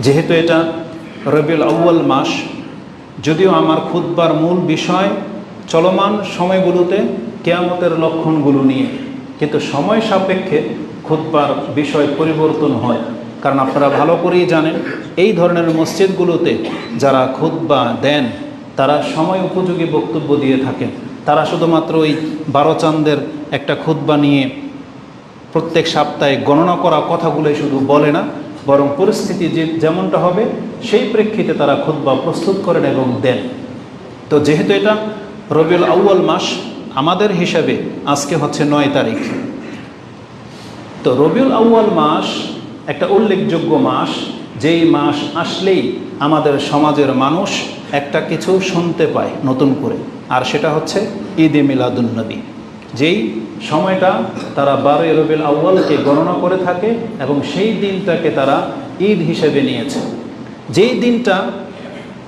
যেহেতু এটা রবিউল আউয়াল মাস, যদিও আমার খুতবার মূল বিষয় চলমান সময়গুলোতে কিয়ামতের লক্ষণগুলো নিয়ে, কিন্তু সময় সাপেক্ষে খুতবার বিষয় পরিবর্তন হয়। কারণ আপনারা ভালো করেই জানেন, এই ধরনের মসজিদগুলোতে যারা খুতবা দেন তারা সময় উপযোগী বক্তব্য দিয়ে থাকেন। তারা শুধুমাত্র ওই 12 চাঁদের একটা খুতবা নিয়ে প্রত্যেক সপ্তাহে গণনা করা কথাগুলোই শুধু বলে না, বরং পরিস্থিতি যেমনটা হবে সেই প্রেক্ষিতে তারা খুতবা প্রস্তুত করেন এবং দেন। তো যেহেতু এটা রবিউল আউয়াল মাস, আমাদের হিসাবে আজকে হচ্ছে 9 তারিখ। তো রবিউল আউয়াল মাস একটা উল্লেখযোগ্য মাস, যেই মাস আসলেই আমাদের সমাজের মানুষ একটা কিছু শুনতে পায় নতুন করে, আর সেটা হচ্ছে ঈদে মিলাদুন্নবী। যেই সময়টা তারা 12 রবিউল আউয়ালকে গণনা করে থাকে এবং সেই দিনটাকে তারা ঈদ হিসেবে নিয়েছে। যেই দিনটা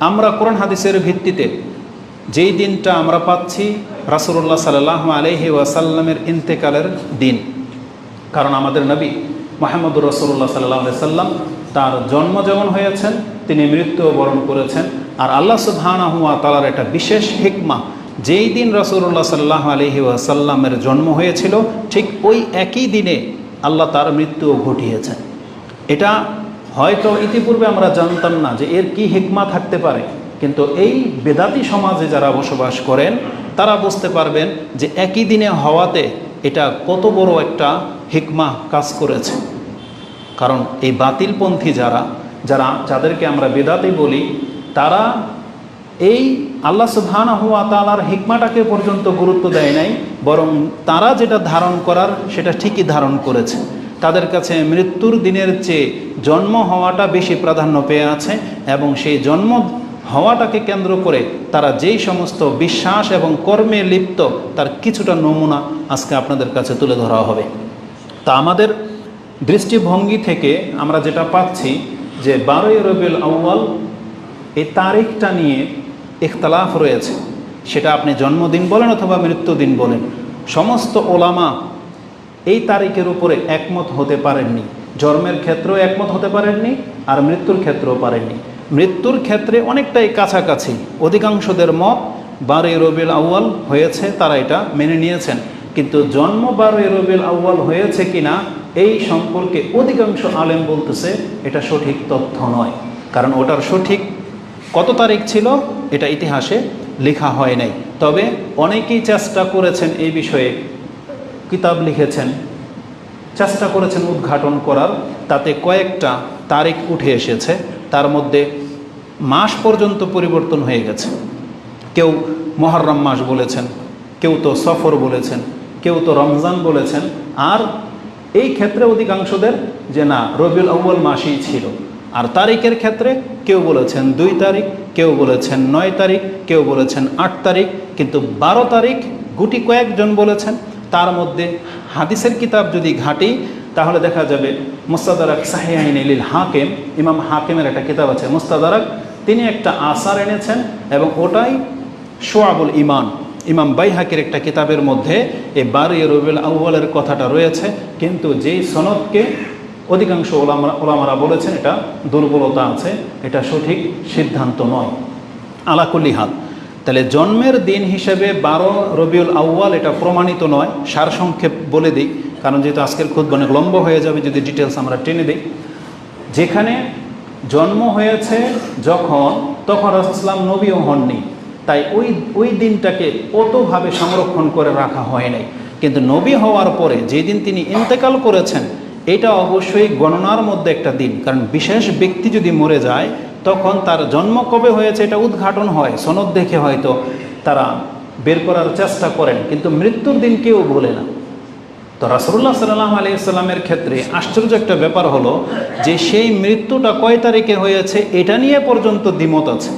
আমরা কোরআন হাদিসের ভিত্তিতে, যেই দিনটা আমরা পাচ্ছি রাসূলুল্লাহ সাল্লাল্লাহু আলাইহি ওয়াসাল্লামের ইন্তেকালের দিন। কারণ আমাদের নবী মুহাম্মদুর রাসূলুল্লাহ সাল্লাল্লাহু আলাইহি সাল্লাম তার জন্ম যেমন হয়েছেন, তিনি মৃত্যু বরণ করেছেন। আর আল্লাহ সুবহানাহু ওয়া তাআলার একটা বিশেষ হিকমা, যেই দিন রাসূলুল্লাহ সাল্লাল্লাহু আলাইহি ওয়াসাল্লামের জন্ম হয়েছিল ঠিক ওই একই দিনে আল্লাহ তার মৃত্যু ঘটিয়েছেন। এটা হয়তো ইতিপূর্বে আমরা জানতাম না যে এর কি হিকমা থাকতে পারে, কিন্তু এই বেদাতি সমাজে যারা বসবাস করেন তারা বুঝতে পারবেন যে একই দিনে হওয়াতে এটা কত বড় একটা হিকমা কাজ করেছে। কারণ এই বাতিলপন্থী যাদেরকে আমরা বেদাতি বলি, তারা এই আল্লাহ সুবহানাহু ওয়া তাআলার হিকমাটাকে পর্যন্ত গুরুত্ব দেয় নাই, বরং তারা যেটা ধারণ করার সেটা ঠিকই ধারণ করেছে। তাদের কাছে মৃত্যুর দিনের চেয়ে জন্ম হওয়াটা বেশি প্রাধান্য পেয়ে আছে, এবং সেই জন্ম হওয়াটাকে কেন্দ্র করে তারা যেই সমস্ত বিশ্বাস এবং কর্মে লিপ্ত তার কিছুটা নমুনা আজকে আপনাদের কাছে তুলে ধরা হবে। তা আমাদের দৃষ্টিভঙ্গি থেকে আমরা যেটা পাচ্ছি যে 12 রবিউল আউয়াল এই তারিখটা নিয়ে ইখতিলাফ রয়েছে। সেটা আপনি জন্মদিন বলেন অথবা মৃত্যুদিন বলেন, সমস্ত ওলামা এই তারিখের উপরে একমত হতে পারেননি। জন্মের ক্ষেত্রেও একমত হতে পারেননি, আর মৃত্যুর ক্ষেত্রেও পারেননি। মৃত্যুর ক্ষেত্রে অনেকটাই কাছাকাছি, অধিকাংশদের মত 12 রবিউল আউয়াল হয়েছে, তারা এটা মেনে নিয়েছেন। কিন্তু জন্ম 12 রবিউল আউয়াল হয়েছে কিনা এই সম্পর্কে অধিকাংশ আলেম বলতেছে এটা সঠিক তথ্য নয়। কারণ ওটার সঠিক কত তারিখ ছিল এটা ইতিহাসে লেখা হয় নাই। তবে অনেকেই চেষ্টা করেছেন এই বিষয়ে, কিতাব লিখেছেন, চেষ্টা করেছেন উদ্ঘাটন করার। তাতে কয়েকটা তারিখ উঠে এসেছে, তার মধ্যে মাস পর্যন্ত পরিবর্তন হয়ে গেছে। কেউ মুহররম মাস বলেছেন, কেউ তো সফর বলেছেন, কেউ তো রমজান বলেছেন। আর এই ক্ষেত্রে অধিকাংশদের যে না, রবিউল আউয়াল মাসই ছিল। আর তারিখের ক্ষেত্রে কেউ বলেছেন 2 তারিখ, কেউ বলেছেন 9 তারিখ, কেউ বলেছেন 8 তারিখ, কিন্তু 12 তারিখ গুটি কয়েকজন বলেছেন। তার মধ্যে হাদিসের কিতাব যদি ঘাঁটি তাহলে দেখা যাবে মুস্তাদরাক সাহিহাইন লিল হাকিম, ইমাম হাকিমের একটা কিতাব আছে মুস্তাদরাক, তিনি একটা আসার এনেছেন এবং ওটাই শুআবুল ঈমান। ইমাম বাইহাকির একটা কিতাবের মধ্যে এই 12 রবিউল আউয়ালের কথাটা রয়েছে, কিন্তু যেই সনদকে অধিকাংশ ওলামারা বলেছেন এটা দুর্বলতা আছে, এটা সঠিক সিদ্ধান্ত নয়। আলা কুল্লি হাল, তাহলে জন্মের দিন হিসেবে 12 রবিউল আউয়াল এটা প্রমাণিত নয়। সারসংক্ষেপ বলে দিই, কারণ যেহেতু আজকের খুব অনেক লম্বা হয়ে যাবে যদি ডিটেলস আমরা টেনে দিই। যেখানে জন্ম হয়েছে তখন রাসূলুল্লাহ নবীও হননি, তাই ওই দিনটাকে অতভাবে সংরক্ষণ করে রাখা হয় নাই। কিন্তু নবী হওয়ার পরে যেদিন তিনি ইন্তেকাল করেছেন এটা অবশ্যই গণনার মধ্যে একটা দিন। কারণ বিশেষ ব্যক্তি যদি মরে যায় তখন তার জন্ম কবে হয়েছে এটা উদ্ঘাটন হয়, সনদ দেখে হয়তো তারা বের করার চেষ্টা করেন, কিন্তু মৃত্যুর দিন কেউ বলে না। তো রাসূলুল্লাহ সাল্লাল্লাহু আলাইহি সাল্লামের ক্ষেত্রে আশ্চর্য একটা ব্যাপার হলো যে সেই মৃত্যুটা কয় তারিখে হয়েছে এটা নিয়ে পর্যন্ত দ্বিমত আছে।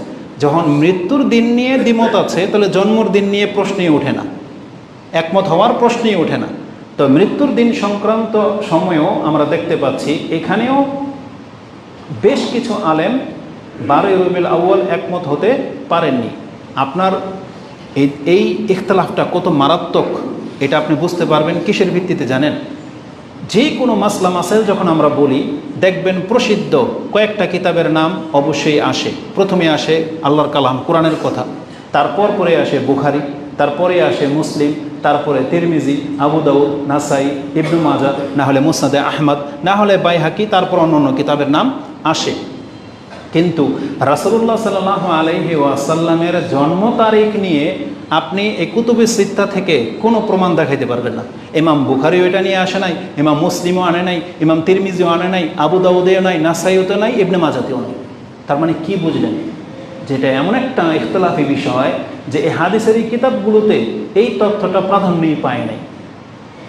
যখন মৃত্যুর দিন নিয়ে দ্বিমত আছে তাহলে জন্মের দিন নিয়ে প্রশ্নই ওঠে না, একমত হওয়ার প্রশ্নই ওঠে না। তো মৃত্যুর দিন সংক্রান্ত সময়েও আমরা দেখতে পাচ্ছি এখানেও বেশ কিছু আলেম 12 রবিউল আউয়াল একমত হতে পারেননি। আপনার এই ইখতিলাফটা কত মারাত্মক এটা আপনি বুঝতে পারবেন কিসের ভিত্তিতে জানেন? যে কোনো মাসলা মাসাইল যখন আমরা বলি, দেখবেন প্রসিদ্ধ কয়েকটা কিতাবের নাম অবশ্যই আসে। প্রথমে আসে আল্লাহর কালাম, কোরআনের কথা, তারপর পরে আসে বুখারী, তারপরে আসে মুসলিম, তারপরে তিরমিজি, আবু দাউদ, নাসাই, ইবনু মাজাহ, না হলে মুসনাদে আহমদ, না হলে বাইহাকি, তারপর অন্য কিতাবের নাম আসে। কিন্তু রাসূলুল্লাহ সাল্লাল্লাহু আলাইহি ওয়াসাল্লামের জন্ম তারিখ নিয়ে আপনি এই কুতুবে সিত্তা থেকে কোনো প্রমাণ দেখাইতে পারবেন না। ইমাম বুখারীও এটা নিয়ে আসে নাই, ইমাম মুসলিমও আনে নাই, ইমাম তিরমিজিও আনে নাই, আবু দাউদেও নাই, নাসাইতে নাই, ইবনে মাজাতেও নাই। তার মানে কি বুঝলেন? যেটা এমন একটা ইখতিলাফি বিষয় যে এই হাদিসের এই কিতাবগুলোতে এই তথ্যটা প্রাধান্যই পায় নাই।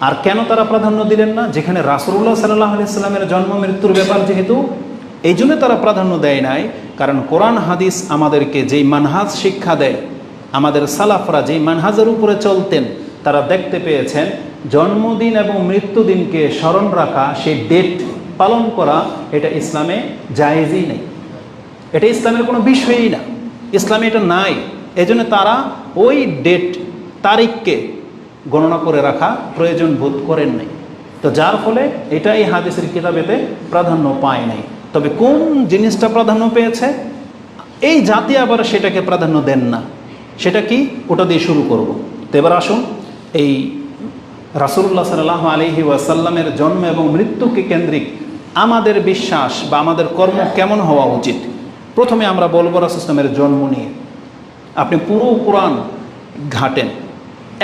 আর কেন তারা প্রাধান্য দিলেন না? যেখানে রাসূলুল্লাহ সাল্লাল্লাহু আলাইহি সাল্লামের জন্ম মৃত্যুর ব্যাপার যেহেতু, এই জন্য তারা প্রাধান্য দেয় নাই। কারণ কোরআন হাদিস আমাদেরকে যেই মানহাজ শিক্ষা দেয়, আমাদের সালাফরা যেই মানহাজের উপরে চলতেন, তারা দেখতে পেয়েছেন জন্মদিন এবং মৃত্যুদিনকে স্মরণ রাখা, সেই ডেট পালন করা, এটা ইসলামে জায়েজই নেই, এটা ইসলামের কোনো বিষয়ই না, ইসলামে এটা নাই। এজন্য তারা ওই ডেট তারিখকে গণনা করে রাখা প্রয়োজন বোধ করেন নাই। তো যার ফলে এটা এই হাদিসের কিতাবেতে প্রাধান্য পায় নাই। তবে কোন জিনিসটা প্রাধান্য পেয়েছে, এই জাতি আবার সেটাকে প্রাধান্য দেন না। সেটা কি? ওটা দিয়ে শুরু করব। তো এবার আসুন, এই রাসূলুল্লাহ সাল্লাল্লাহু আলাইহি ওয়াসাল্লামের জন্ম এবং মৃত্যুকে কেন্দ্রিক আমাদের বিশ্বাস বা আমাদের কর্ম কেমন হওয়া উচিত। প্রথমে আমরা বলবো রাসূল ইসলামের জন্ম নিয়ে। আপনি পুরো কোরআন ঘাটেন,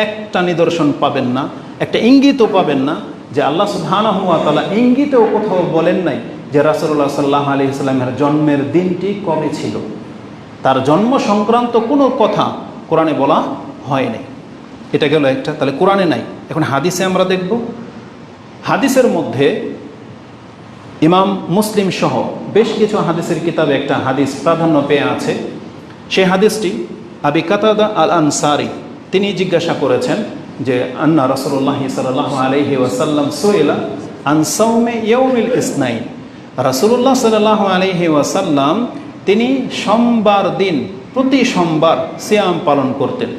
একটা নিদর্শন পাবেন না, একটা ইঙ্গিতও পাবেন না যে আল্লাহ সুবহানাহু ওয়া তাআলা ইঙ্গিতেও কোথাও বলেন নাই যে রাসূলুল্লাহ সাল্লাল্লাহু আলাইহি ওয়াসাল্লামের জন্মের দিনটি কবে ছিল। তার জন্ম সংক্রান্ত কোনো কথা কোরআনে বলা হয় নাই। এটা গেল একটা, তাহলে কোরআনে নাই। এখন হাদিসে আমরা দেখব, হাদিসের মধ্যে ইমাম মুসলিম সহ বেশ কিছু হাদিসের কিতাবে একটা হাদিস প্রাধান্য পেয়ে আছে। সেই হাদিসটি আবি কাতাদা আল আনসারী তিনি জিজ্ঞাসা করেছেন যে আন্না রাসূলুল্লাহ সাল্লাল্লাহু আলাইহি ওয়াসাল্লাম সুইলা আন সাওমে ইয়াউমিল ইসনাইন। রাসূলুল্লাহ সাল্লাল্লাহু আলাইহি ওয়াসাল্লাম তিনি সোমবার দিন, প্রতি সোমবার সিয়াম পালন করতেন।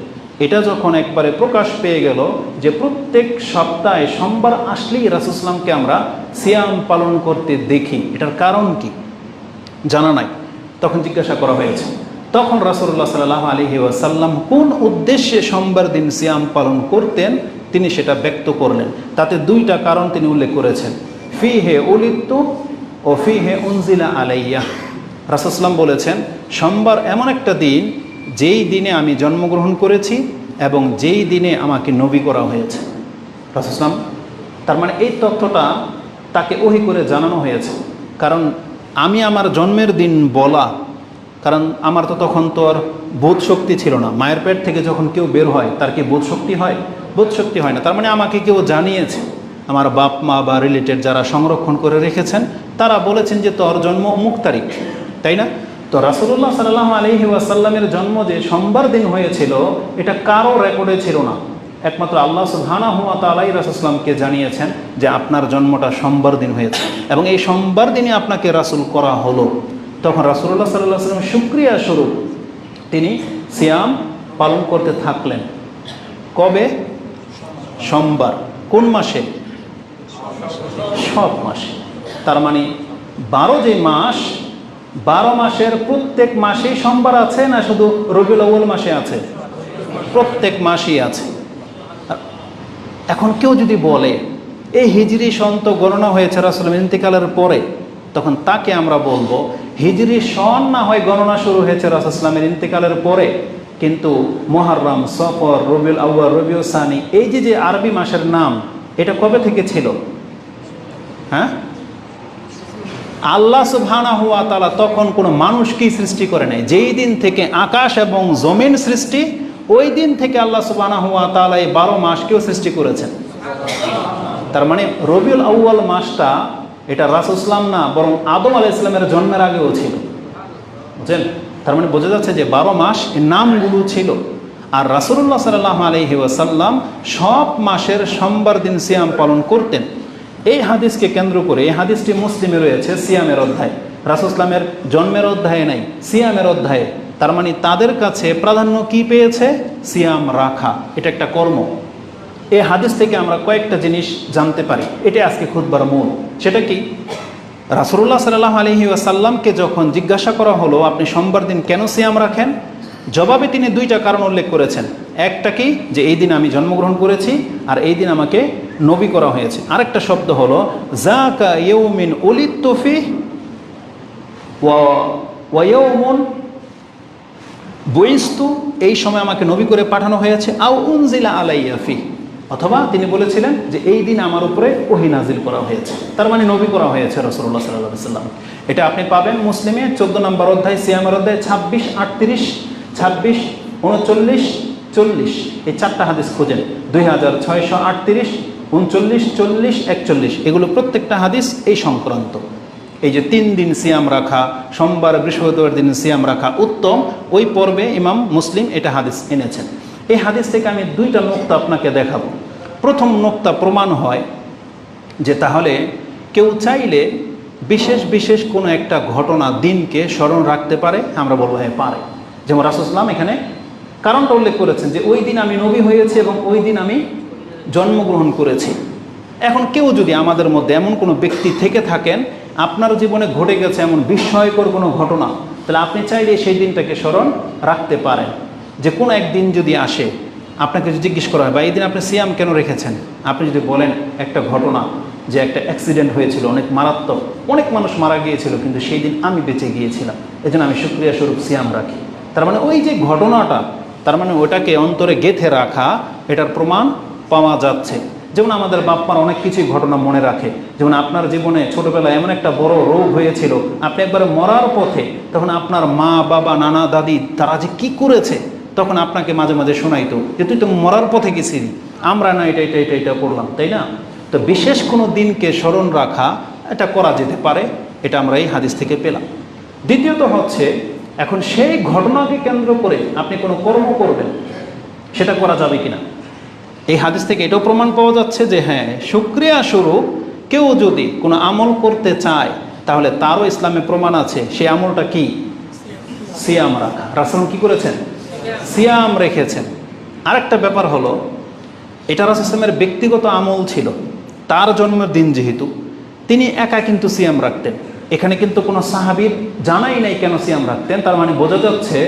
এটা যখন একবারে প্রকাশ পেয়ে গেল যে প্রত্যেক সপ্তাহে সোমবার আসলেই রাসূল সাল্লামকে আমরা সিয়াম পালন করতে দেখি, এটার কারণ কি জানা নাই। তখন জিজ্ঞাসা করা হয়েছে, তখন রাসূলুল্লাহ সাল্লাল্লাহু আলাইহি ওয়াসাল্লাম কোন উদ্দেশ্যে সোমবার দিন সিয়াম পালন করতেন তিনি সেটা ব্যক্ত করলেন। তাতে দুইটা কারণ তিনি উল্লেখ করেছেন, ফিহে উলিদতু ও ফিহে উনজিলা আলাইয়া। রাসূল সাল্লাম বলেছেন সোমবার এমন একটা দিন যেই দিনে আমি জন্মগ্রহণ করেছি এবং যেই দিনে আমাকে নবী করা হয়েছে। রাসূল সাল্লাম, তার মানে এই তথ্যটা তাকে ওহী করে জানানো হয়েছে। কারণ আমি আমার জন্মের দিন বলা, কারণ আমার তো তখন তো আর বোধ শক্তি ছিল না। মায়ের পেট থেকে যখন কেউ বের হয় তার কি বোধ শক্তি হয়? বোধ শক্তি হয় না। তার মানে আমাকে কেউ জানিয়েছে, আমার বাপ মা বা রিলেটেড যারা সংরক্ষণ করে রেখেছেন তারা বলেছেন যে তোর জন্ম অমুক তারিখ, তাই না? তো রাসূলুল্লাহ সাল্লাল্লাহু আলাইহি ওয়াসাল্লামের জন্ম যে সোমবার দিন হয়েছিল এটা কারো রেকর্ডে ছিল না, একমাত্র আল্লাহ সুবহানাহু ওয়া তাআলাই রাসূল সাল্লামকে জানিয়েছেন যে আপনার জন্মটা সোমবার দিন হয়েছে এবং এই সোমবার দিনে আপনাকে রাসূল করা হলো। তখন রাসূলুল্লাহ সাল্লাল্লাহু আলাইহি ওয়াসাল্লাম শুকরিয়া স্বরূপ তিনি সিয়াম পালন করতে থাকলেন। কবে? সোমবার। কোন মাসে? সব মাসে। তার মানে 12 যে মাস, 12 মাসের প্রত্যেক মাসেই সোমবার আছে না শুধু রবিউল আউয়াল মাসে আছে? প্রত্যেক মাসেই আছে। এখন কেউ যদি বলে এই হিজরি সন তো গণনা হয়েছে রাসূলের ইন্তেকালের পরে, তখন তাকে আমরা বলবো হিজরি সন না হয় গণনা শুরু হয়েছে রাসূল সাল্লামের ইন্তেকালের পরে, কিন্তু মুহররম, সফর, রবিউল আউয়াল, রবিউল সানি, এই যে আরবি মাসের নাম, এটা কবে থেকে ছিল? হ্যাঁ, আল্লাহ সুবহানাহু ওয়া তাআলা তখন কোনো মানুষকেই সৃষ্টি করে নাই। যেই দিন থেকে আকাশ এবং জমিন সৃষ্টি, ওই দিন থেকে আল্লাহ সুবহানাহু ওয়া তাআলা এই 12 মাসকেও সৃষ্টি করেছেন। তার মানে রবিউল আউয়াল মাসটা এটা রাসূল সাল্লাম না, বরং আদম আলাইহিস সালামের জন্মের আগেও ছিল, বুঝছেন? তার মানে বোঝা যাচ্ছে যে 12 মাস এর নামগুলো ছিল। আর রাসূলুল্লাহ সাল্লাল্লাহু আলাইহি ওয়াসাল্লাম সব মাসের সোমবার দিন সিয়াম পালন করতেন। এই হাদিসকে কেন্দ্র করে, এই হাদিসটি মুসলিমে রয়েছে সিয়ামের অধ্যায়, রাসূল সাল্লামের জন্মের অধ্যায়ে নাই, সিয়ামের অধ্যায়ে। তার মানে তাদের কাছে প্রাধান্য কি পেয়েছে? সিয়াম রাখা, এটা একটা কর্ম। এই হাদিস থেকে আমরা কয়েকটা জিনিস জানতে পারি, এটা আজকে খুতবার মূল। সেটা কি? রাসূলুল্লাহ সাল্লাল্লাহু আলাইহি ওয়াসাল্লামকে যখন জিজ্ঞাসা করা হলো আপনি সোমবার দিন কেন সিয়াম রাখেন, জবাবে তিনি দুইটা কারণ উল্লেখ করেছেন। একটা কি, যে এই দিন আমি জন্মগ্রহণ করেছি আর এই দিন আমাকে নবী করা হয়েছে। আরেকটা শব্দ হলো যাকা ইয়াউমিন উলিদতু ফিহি ওয়া ইয়াউমুন বুইস্তু, এই সময় আমাকে নবী করে পাঠানো হয়েছে। আও উনজিলা আলাইয়া ফি, অথবা তিনি বলেছিলেন যে এই দিন আমার উপরে ওহী নাজিল করা হয়েছে, তার মানে নবী করা হয়েছে রাসূলুল্লাহ সাল্লাল্লাহু আলাইহি ওয়াসাল্লাম। এটা আপনি পাবেন মুসলিমে 14 নম্বর অধ্যায় সিয়ামের অধ্যায় 26, 38, 26, 39, 40, এই চারটা হাদিস খুঁজেন। 2638, 39, 40, 41, এগুলো প্রত্যেকটা হাদিস এই সংক্রান্ত। এই যে 3 দিন সিয়াম রাখা, সোমবার বৃহস্পতিবার দিন সিয়াম রাখা উত্তম, ওই পর্বে ইমাম মুসলিম এটা হাদিস এনেছেন। এই হাদিস থেকে আমি দুইটা নোক্তা আপনাকে দেখাবো। প্রথম নোক্তা প্রমাণ হয় যে তাহলে কেউ চাইলে বিশেষ বিশেষ কোনো একটা ঘটনা দিনকে স্মরণ রাখতে পারে। আমরা বলবো হ্যাঁ পারে। যেমন রাসূলুল্লাহ সাল্লাল্লাহু আলাইহি ওয়াসাল্লাম এখানে কারণটা উল্লেখ করেছেন যে ওই দিন আমি নবী হয়েছি এবং ওই দিন আমি জন্মগ্রহণ করেছি। এখন কেউ যদি আমাদের মধ্যে এমন কোনো ব্যক্তি থেকে থাকেন, আপনার জীবনে ঘটে গেছে এমন বিস্ময়কর কোনো ঘটনা, তাহলে আপনি চাইলে সেই দিনটাকে স্মরণ রাখতে পারেন। যে কোনো একদিন যদি আসে, আপনাকে যদি জিজ্ঞেস করা হয় বা এই দিন আপনি সিয়াম কেন রেখেছেন, আপনি যদি বলেন একটা ঘটনা যে একটা অ্যাক্সিডেন্ট হয়েছিল অনেক মারাত্মক, অনেক মানুষ মারা গিয়েছিল, কিন্তু সেই দিন আমি বেঁচে গিয়েছিলাম, এই জন্য আমি শুকরিয়া স্বরূপ সিয়াম রাখি। তার মানে ওই যে ঘটনাটা, তার মানে ওটাকে অন্তরে গেঁথে রাখা, এটার প্রমাণ পাওয়া যাচ্ছে। যেমন আমাদের বাপ্পার অনেক কিছুই ঘটনা মনে রাখে। যেমন আপনার জীবনে ছোটবেলায় এমন একটা বড় রোগ হয়েছিল, আপনি একবারে মরার পথে, তখন আপনার মা বাবা নানা দাদি তারা যে কি করেছে, তখন আপনাকে মাঝে মাঝে শোনাইতো যে তুই তো মরার পথে গেছিলি, আমরা না এটা এটা এটা এটা করলাম, তাই না? তো বিশেষ কোনো দিনকে স্মরণ রাখা এটা করা যেতে পারে, এটা আমরা এই হাদিস থেকে পেলাম। দ্বিতীয়ত হচ্ছে, এখন সেই ঘটনাকে কেন্দ্র করে আপনি কোনো কর্ম করবেন, সেটা করা যাবে কিনা। এই হাদিস থেকে এটাও প্রমাণ পাওয়া যাচ্ছে যে হ্যাঁ, শুকরিয়া স্বরূপ কেউ যদি কোনো আমল করতে চায়, তাহলে তারও ইসলামে প্রমাণ আছে। সেই আমলটা কি? সিয়াম রাখা। রাসূল কি করেছেন? সিয়াম রেখেছেন। আরেকটা ব্যাপার হলো, এটা রাসূলের ব্যক্তিগত আমল ছিল। তার জন্মের দিন যেহেতু, তিনি একা কিন্তু সিয়াম রাখতেন। এখানে কিন্তু কোনো সাহাবীর জানাই নাই কেন সিয়াম রাখতেন। তার মানে বোঝা যাচ্ছে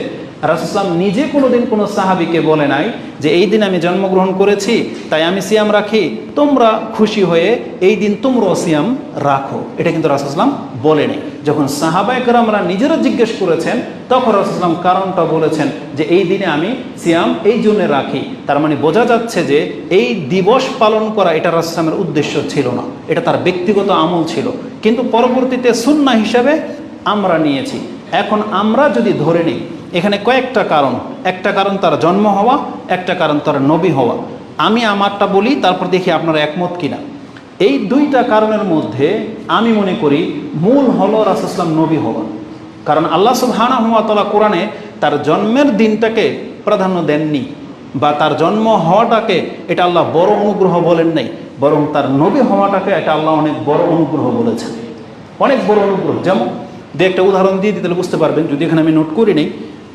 রাসূল নিজে কোনোদিন কোনো সাহাবীকে বলে নাই যে এই দিন আমি জন্মগ্রহণ করেছি তাই আমি সিয়াম রাখি, তোমরা খুশি হয়ে এই দিন তোমরাও সিয়াম রাখো। এটা কিন্তু রাসূল বলেনি। যখন সাহাবায়ে কেরামরা নিজেরা জিজ্ঞেস করেছেন, তখন রাসূল কারণটা বলেছেন যে এই দিনে আমি সিয়াম এই জন্য রাখি। তার মানে বোঝা যাচ্ছে যে এই দিবস পালন করা এটা রাসূলের উদ্দেশ্য ছিল না, এটা তার ব্যক্তিগত আমল ছিল, কিন্তু পরবর্তীতে সুন্নাহ হিসাবে আমরা নিয়েছি। এখন আমরা যদি ধরে নিই এখানে কয়েকটা কারণ, একটা কারণ তার জন্ম হওয়া, একটা কারণ তার নবী হওয়া। আমি আমারটা বলি, তারপর দেখি আপনারা একমত কিনা। এই দুইটা কারণের মধ্যে আমি মনে করি মূল হলো রাসূল নবী হওয়া। কারণ আল্লাহ সুবহানাহু ওয়া তাআলা কোরআনে তার জন্মের দিনটাকে প্রাধান্য দেননি, বা তার জন্ম হওয়াটাকে এটা আল্লাহ বড় অনুগ্রহ বলেন নাই, বরং তার নবী হওয়াটাকে এটা আল্লাহ অনেক বড় অনুগ্রহ বলেছেন, অনেক বড় অনুগ্রহ। যেমন একটা উদাহরণ দিয়ে দিতে বুঝতে পারবেন, যদি এখানে আমি নোট করি নেই,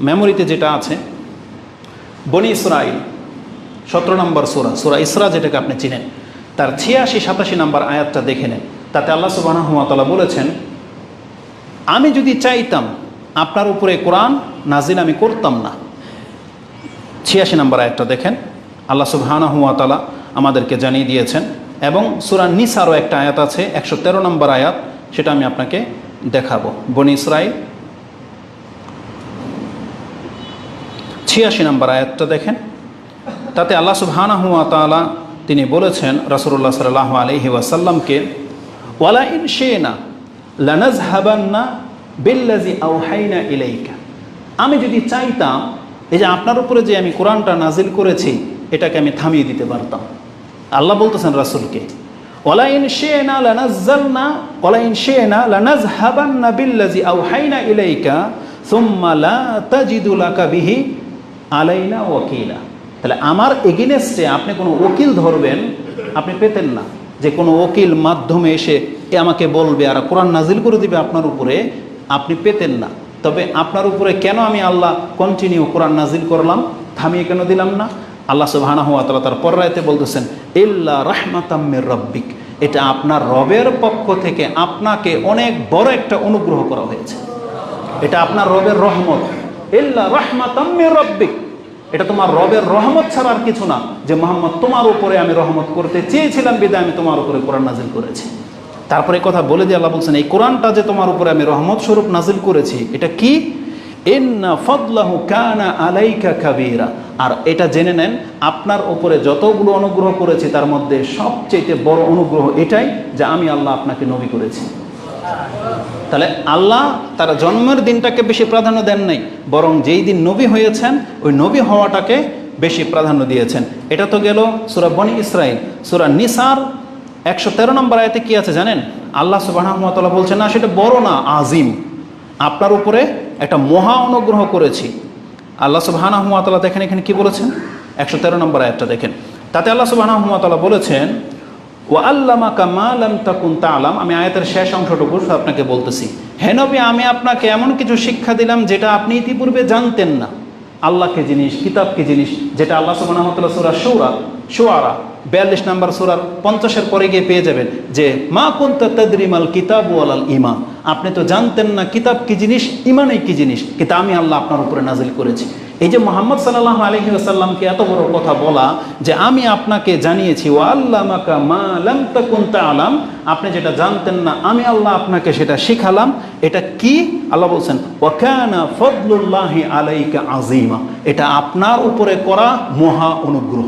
মেমোরিতে যেটা আছে, বনি ইসরাঈল 17 নম্বর সূরা ইসরা, যেটাকে আপনি চিনেন, তার 86-87 নম্বর আয়াতটা দেখে নেন। তাতে আল্লাহ সুবহানাহু ওয়া তাআলা বলেছেন, আমি যদি চাইতাম আপনার উপরে কোরআন নাজিল আমি করতাম না। 86 নম্বর আয়াতটা দেখেন, আল্লাহ সুবহানাহু ওয়া তাআলা আমাদেরকে জানিয়ে দিয়েছেন। এবং সূরা নিসারও একটা আয়াত আছে, 113 নম্বর আয়াত, সেটা আমি আপনাকে দেখাবো। বনি ইসরাঈল 86 নম্বর আয়াতটা দেখেন। তাতে আল্লাহ সুবহানাহু ওয়া তাআলা তিনি বলেছেন রাসূলুল্লাহ সাল্লাল্লাহু আলাইহি ওয়াসাল্লামকে, ওয়ালা ইন শি'না লানাযহাবান্না বিল্লাযী আওহাইনা ইলাইকা। আমি যদি চাইতাম এই যে আপনার উপরে যে আমি কোরআনটা নাজিল করেছি এটাকে আমি থামিয়ে দিতে পারতাম। আল্লাহ বলতেছেন রাসূলকে, ওয়ালা ইন শি'না লানাযালনা ওয়ালা ইন শি'না লানাযহাবান্না বিল্লাযী আওহাইনা ইলাইকা সুম্মা লা তাজিদু লাকা বিহি আলাইনা ওয়াকিলা। তাহলে আমার এগেইনস্টে আপনি কোনো ওকিল ধরবেন, আপনি পেতেন না যে কোনো ওকিল মাধ্যমে এসে আমাকে বলবে আর কোরআন নাজিল করে দিবে আপনার উপরে, আপনি পেতেন না। তবে আপনার উপরে কেন আমি আল্লাহ কন্টিনিউ কোরআন নাজিল করলাম, থামিয়ে কেন দিলাম না? আল্লাহ সুবহানাহু ওয়া তাআলা তার পরের আয়াতে বলতেছেন ইল্লা রাহমাতাম মির রাব্বিক, এটা আপনার রবের পক্ষ থেকে আপনাকে অনেক বড় একটা অনুগ্রহ করা হয়েছে, এটা আপনার রবের রহমত। ইল্লা রাহমাতাম মির রাব্বিক, এটা তোমার রবের রহমত ছাড়া আর কিছু না, যে মুহাম্মদ তোমার উপরে আমি রহমত করতে চেয়েছিলাম বিধায় আমি তোমার উপরে কোরআন নাজিল করেছি। তারপরে কথা বলে দিয়ে আল্লাহ বলছেন এই কোরআনটা যে তোমার উপরে আমি রহমত স্বরূপ নাজিল করেছি, এটা কি? ইন্না ফাদলাহু কানা আলাইকা কাবীরা, আর এটা জেনে নেন আপনার উপরে যতগুলো অনুগ্রহ করেছি তার মধ্যে সবচেয়ে বড় অনুগ্রহ এটাই যে আমি আল্লাহ আপনাকে নবী করেছি। তাহলে আল্লাহ তার জন্মের দিনটাকে বেশি প্রাধান্য দেন নাই, বরং যেই দিন নবী হয়েছেন ওই নবী হওয়াটাকে বেশি প্রাধান্য দিয়েছেন। এটা তো গেল সূরা বনী ইসরাইল। সূরা নিসার 113 নম্বর আয়াতে কি আছে জানেন? আল্লাহ সুবহানাহু ওয়া তাআলা বলছেন না সেটা বড় না, আজিম, আপনার উপরে একটা মহা অনুগ্রহ করেছি। আল্লাহ সুবহানাহু ওয়া তাআলা দেখেন এখানে কি বলেছেন, 113 নম্বর আয়াতটা দেখেন। তাতে আল্লাহ সুবহানাহু ওয়া তাআলা বলেছেন ওয়া আল্লামাকা মা লাম তাকুন তা'লাম। আমি আয়াতের শেষ অংশটুকু আপনাকে বলতেছি, হে নবী আমি আপনাকে এমন কিছু শিক্ষা দিলাম যেটা আপনি ইতিপূর্বে জানতেন না। আল্লাহ কি জিনিস, কিতাব কি জিনিস, যেটা আল্লাহ সুবহানাহু ওয়া তাআলা সূরা শুআরা 42 নম্বর সূরার 50-এর পরে গিয়ে পেয়ে যাবেন যে মা কুনতা তাদরিমাল কিতাব ওয়ালাল ঈমান, আপনি তো জানতেন না কিতাব কি জিনিস, ঈমানই কি জিনিস, কিন্তু আমি আল্লাহ আপনার উপরে নাজিল করেছি। এই যে মুহাম্মদ সাল্লাল্লাহু আলাইহি ওয়াসাল্লামকে এত বড় কথা বলা যে আমি আপনাকে জানিয়েছি ওয়া আল্লামাকা মা লাম তাকুন তা'লাম, আপনি যেটা জানতেন না আমি আল্লাহ আপনাকে সেটা শিখালাম, এটা কি? আল্লাহ বলছেন ওয়া কানা ফাদলুল্লাহি আলাইকা আযীমা, এটা আপনার উপরে করা মহা অনুগ্রহ।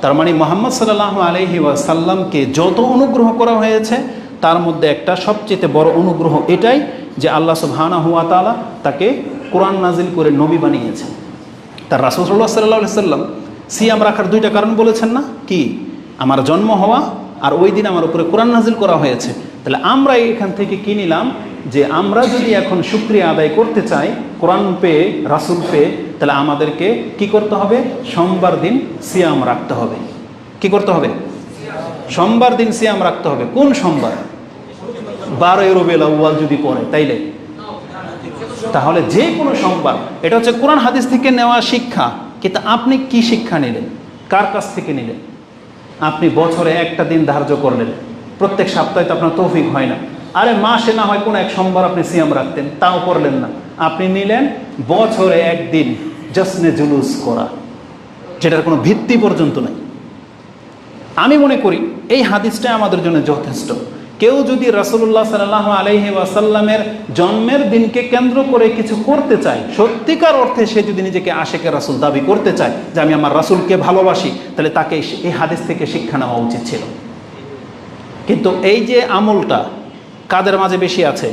তার মানে মুহাম্মদ সাল্লাল্লাহু আলাইহি ওয়াসাল্লামকে যত অনুগ্রহ করা হয়েছে তার মধ্যে একটা সবচেয়ে বড় অনুগ্রহ এটাই যে আল্লাহ সুবহানাহু ওয়া তাআলা তাকে কোরআন নাজিল করে নবী বানিয়েছেন। তার রাসূলুল্লাহ সাল্লাল্লাহু আলাইহি ওয়াসাল্লাম সিয়াম রাখার দুইটা কারণ বলেছেন না, কি? আমার জন্ম হওয়া আর ওই দিন আমার উপরে কোরআন নাজিল করা হয়েছে। তাহলে আমরা এখান থেকে কি নিলাম যে আমরা যদি এখন শুকরিয়া আদায় করতে চাই কোরআন পেয়ে, রাসূল পেয়ে, তাহলে আমাদেরকে কি করতে হবে? সোমবার দিন সিয়াম রাখতে হবে। কি করতে হবে? সোমবার দিন সিয়াম রাখতে হবে। কোন সোমবার? 12 রবিউল আউয়াল যদি পড়ে তাইলে, তাহলে যে কোনো সোমবার। এটা হচ্ছে কোরআন হাদিস থেকে নেওয়া শিক্ষা। কিন্তু আপনি কি শিক্ষা নিলেন, কার কাছ থেকে নিলেন? আপনি বছরে একটা দিন ধার্য করলেন, প্রত্যেক সপ্তাহে তো আপনার তৌফিক হয় না। আরে মাসে না হয় কোনো এক সোমবার আপনি সিয়াম রাখতেন, তাও করলেন না। আপনি নিলেন বছরে একদিন জশ্নে জুলুস করা, যেটার কোনো ভিত্তি পর্যন্ত নেই। আমি মনে করি এই হাদিসটা আমাদের জন্য যথেষ্ট। কেউ যদি রাসূলুল্লাহ সাল্লাল্লাহু আলাইহি ওয়াসাল্লামের জন্মের দিনকে কেন্দ্র করে কিছু করতে চায়, সত্যিকার অর্থে সে যদি নিজেকে আশেকের রাসূল দাবি করতে চায় যে আমি আমার রাসূলকে ভালোবাসি, তাহলে তাকে এই হাদিস থেকে শিক্ষা নেওয়া উচিত ছিল। কিন্তু এই যে আমলটা কাদের মাঝে বেশি আছে?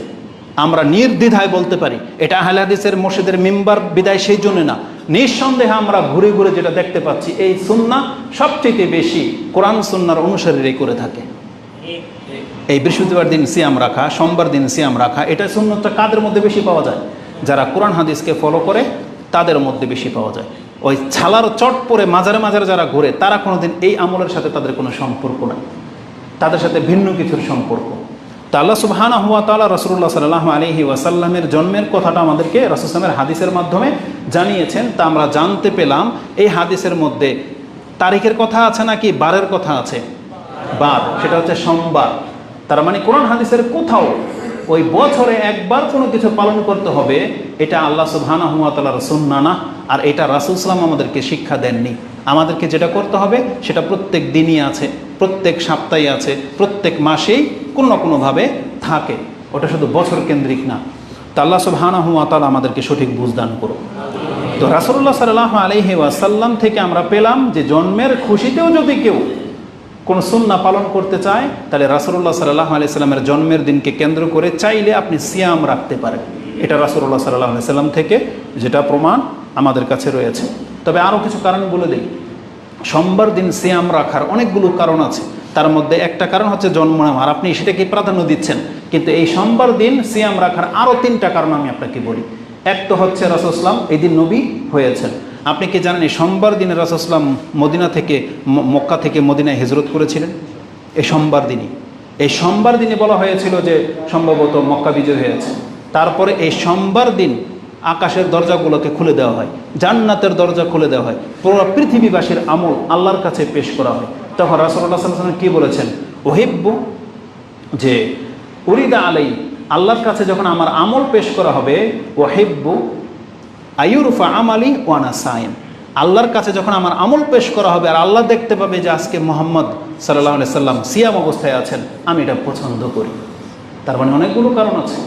আমরা নির্দ্বিধায় বলতে পারি এটা আহলে হাদিসের মসজিদের মিম্বার বিদায় সেই জন্য না, নিঃসন্দেহে আমরা ঘুরে ঘুরে যেটা দেখতে পাচ্ছি এই সুন্নাহ সবচেয়ে বেশি কোরআন সুন্নাহর অনুসারীরাই করে থাকে। এই বৃহস্পতিবার দিন সিয়াম রাখা, সোমবার দিন সিয়াম রাখা, এটা সুন্নতটা কাদের মধ্যে বেশি পাওয়া যায়? যারা কোরআন হাদিসকে ফলো করে তাদের মধ্যে বেশি পাওয়া যায়। ওই ছালার চট পরে মাজারে মাজারে যারা ঘুরে তারা কোনোদিন এই আমলের সাথে তাদের কোনো সম্পর্ক নাই, তাদের সাথে ভিন্ন কিছুর সম্পর্ক। তা আল্লাহ সুবহানাহু ওয়া তাআলা রাসূলুল্লাহ সাল্লাল্লাহু আলাইহি ওয়াসাল্লামের জন্মের কথাটা আমাদেরকে রাসূল সাল্লাল্লাহু হাদিসের মাধ্যমে জানিয়েছেন। তা আমরা জানতে পেলাম এই হাদিসের মধ্যে তারিখের কথা আছে নাকি বারের কথা আছে? বার, সেটা হচ্ছে সোমবার। তার মানে কোরআন হাদিসের কোথাও ওই বছরে একবার কোনো কিছু পালন করতে হবে এটা আল্লাহ সুবহানাহু ওয়া তাআলার সুন্নাহ না, আর এটা রাসূল সাল্লাল্লাহু আমাদেরকে শিক্ষা দেননি। আমাদেরকে যেটা করতে হবে সেটা প্রত্যেক দিনই আছে, প্রত্যেক সপ্তাহে আছে, প্রত্যেক মাসেই কোনো না কোনোভাবে থাকে, ওটা শুধু বছর কেন্দ্রিক না। তা আল্লাহ সুবহানাহু ওয়া তাআলা আমাদেরকে সঠিক বুঝদান করুন। তো রাসূলুল্লাহ সাল্লাল্লাহু আলাইহি ওয়াসাল্লাম থেকে আমরা পেলাম যে জন্মের খুশিতেও যদি কেউ কোন সুন্নাহ পালন করতে চায় তাহলে রাসূলুল্লাহ সাল্লাল্লাহু আলাইহি সাল্লামের জন্মের দিনকে কেন্দ্র করে চাইলে আপনি সিয়াম রাখতে পারেন। এটা রাসূলুল্লাহ সাল্লাল্লাহু আলাইহি সাল্লাম থেকে যেটা প্রমাণ আমাদের কাছে রয়েছে। তবে আরও কিছু কারণ বলে দিই। সোমবার দিন সিয়াম রাখার অনেকগুলো কারণ আছে, তার মধ্যে একটা কারণ হচ্ছে জন্ম নেওয়া, আর আপনি সেটাকে প্রাধান্য দিচ্ছেন। কিন্তু এই সোমবার দিন সিয়াম রাখার আরও 3টা কারণ আমি আপনাকে বলি। এক তো হচ্ছে রাসূল সাল্লাল্লাহু এই দিন নবী হয়েছেন। আপনি কি জানেন এই সোমবার দিনে রাসূল সাল্লাল্লাহু মদিনা থেকে মক্কা থেকে মদিনায় হিজরত করেছিলেন? এই সোমবার দিনই, এই সোমবার দিনে বলা হয়েছিল যে সম্ভবত মক্কা বিজয় হয়েছে। তারপরে এই সোমবার দিন আকাশের দরজাগুলোকে খুলে দেওয়া হয়, জান্নাতের দরজা খুলে দেওয়া হয়, পুরো পৃথিবীবাসীর আমল আল্লাহর কাছে পেশ করা হয়। তখন রাসূলুল্লাহ সাল্লাল্লাহু আলাইহি ওয়াসাল্লাম কি বলেছেন? ওহিব্বু, যে উরিদা আলাই, আল্লাহর কাছে যখন আমার আমল পেশ করা হবে, ওহিব্বু আইয়ুরফা আমালি ওয়া আনা সাইম, আল্লাহর কাছে যখন আমার আমল পেশ করা হবে আর আল্লাহ দেখতে পাবে যে আজকে মুহাম্মদ সাল্লাল্লাহু আলাইহি সাল্লাম সিয়াম অবস্থায় আছেন, আমি এটা পছন্দ করি। তার মানে অনেকগুলো কারণ আছে।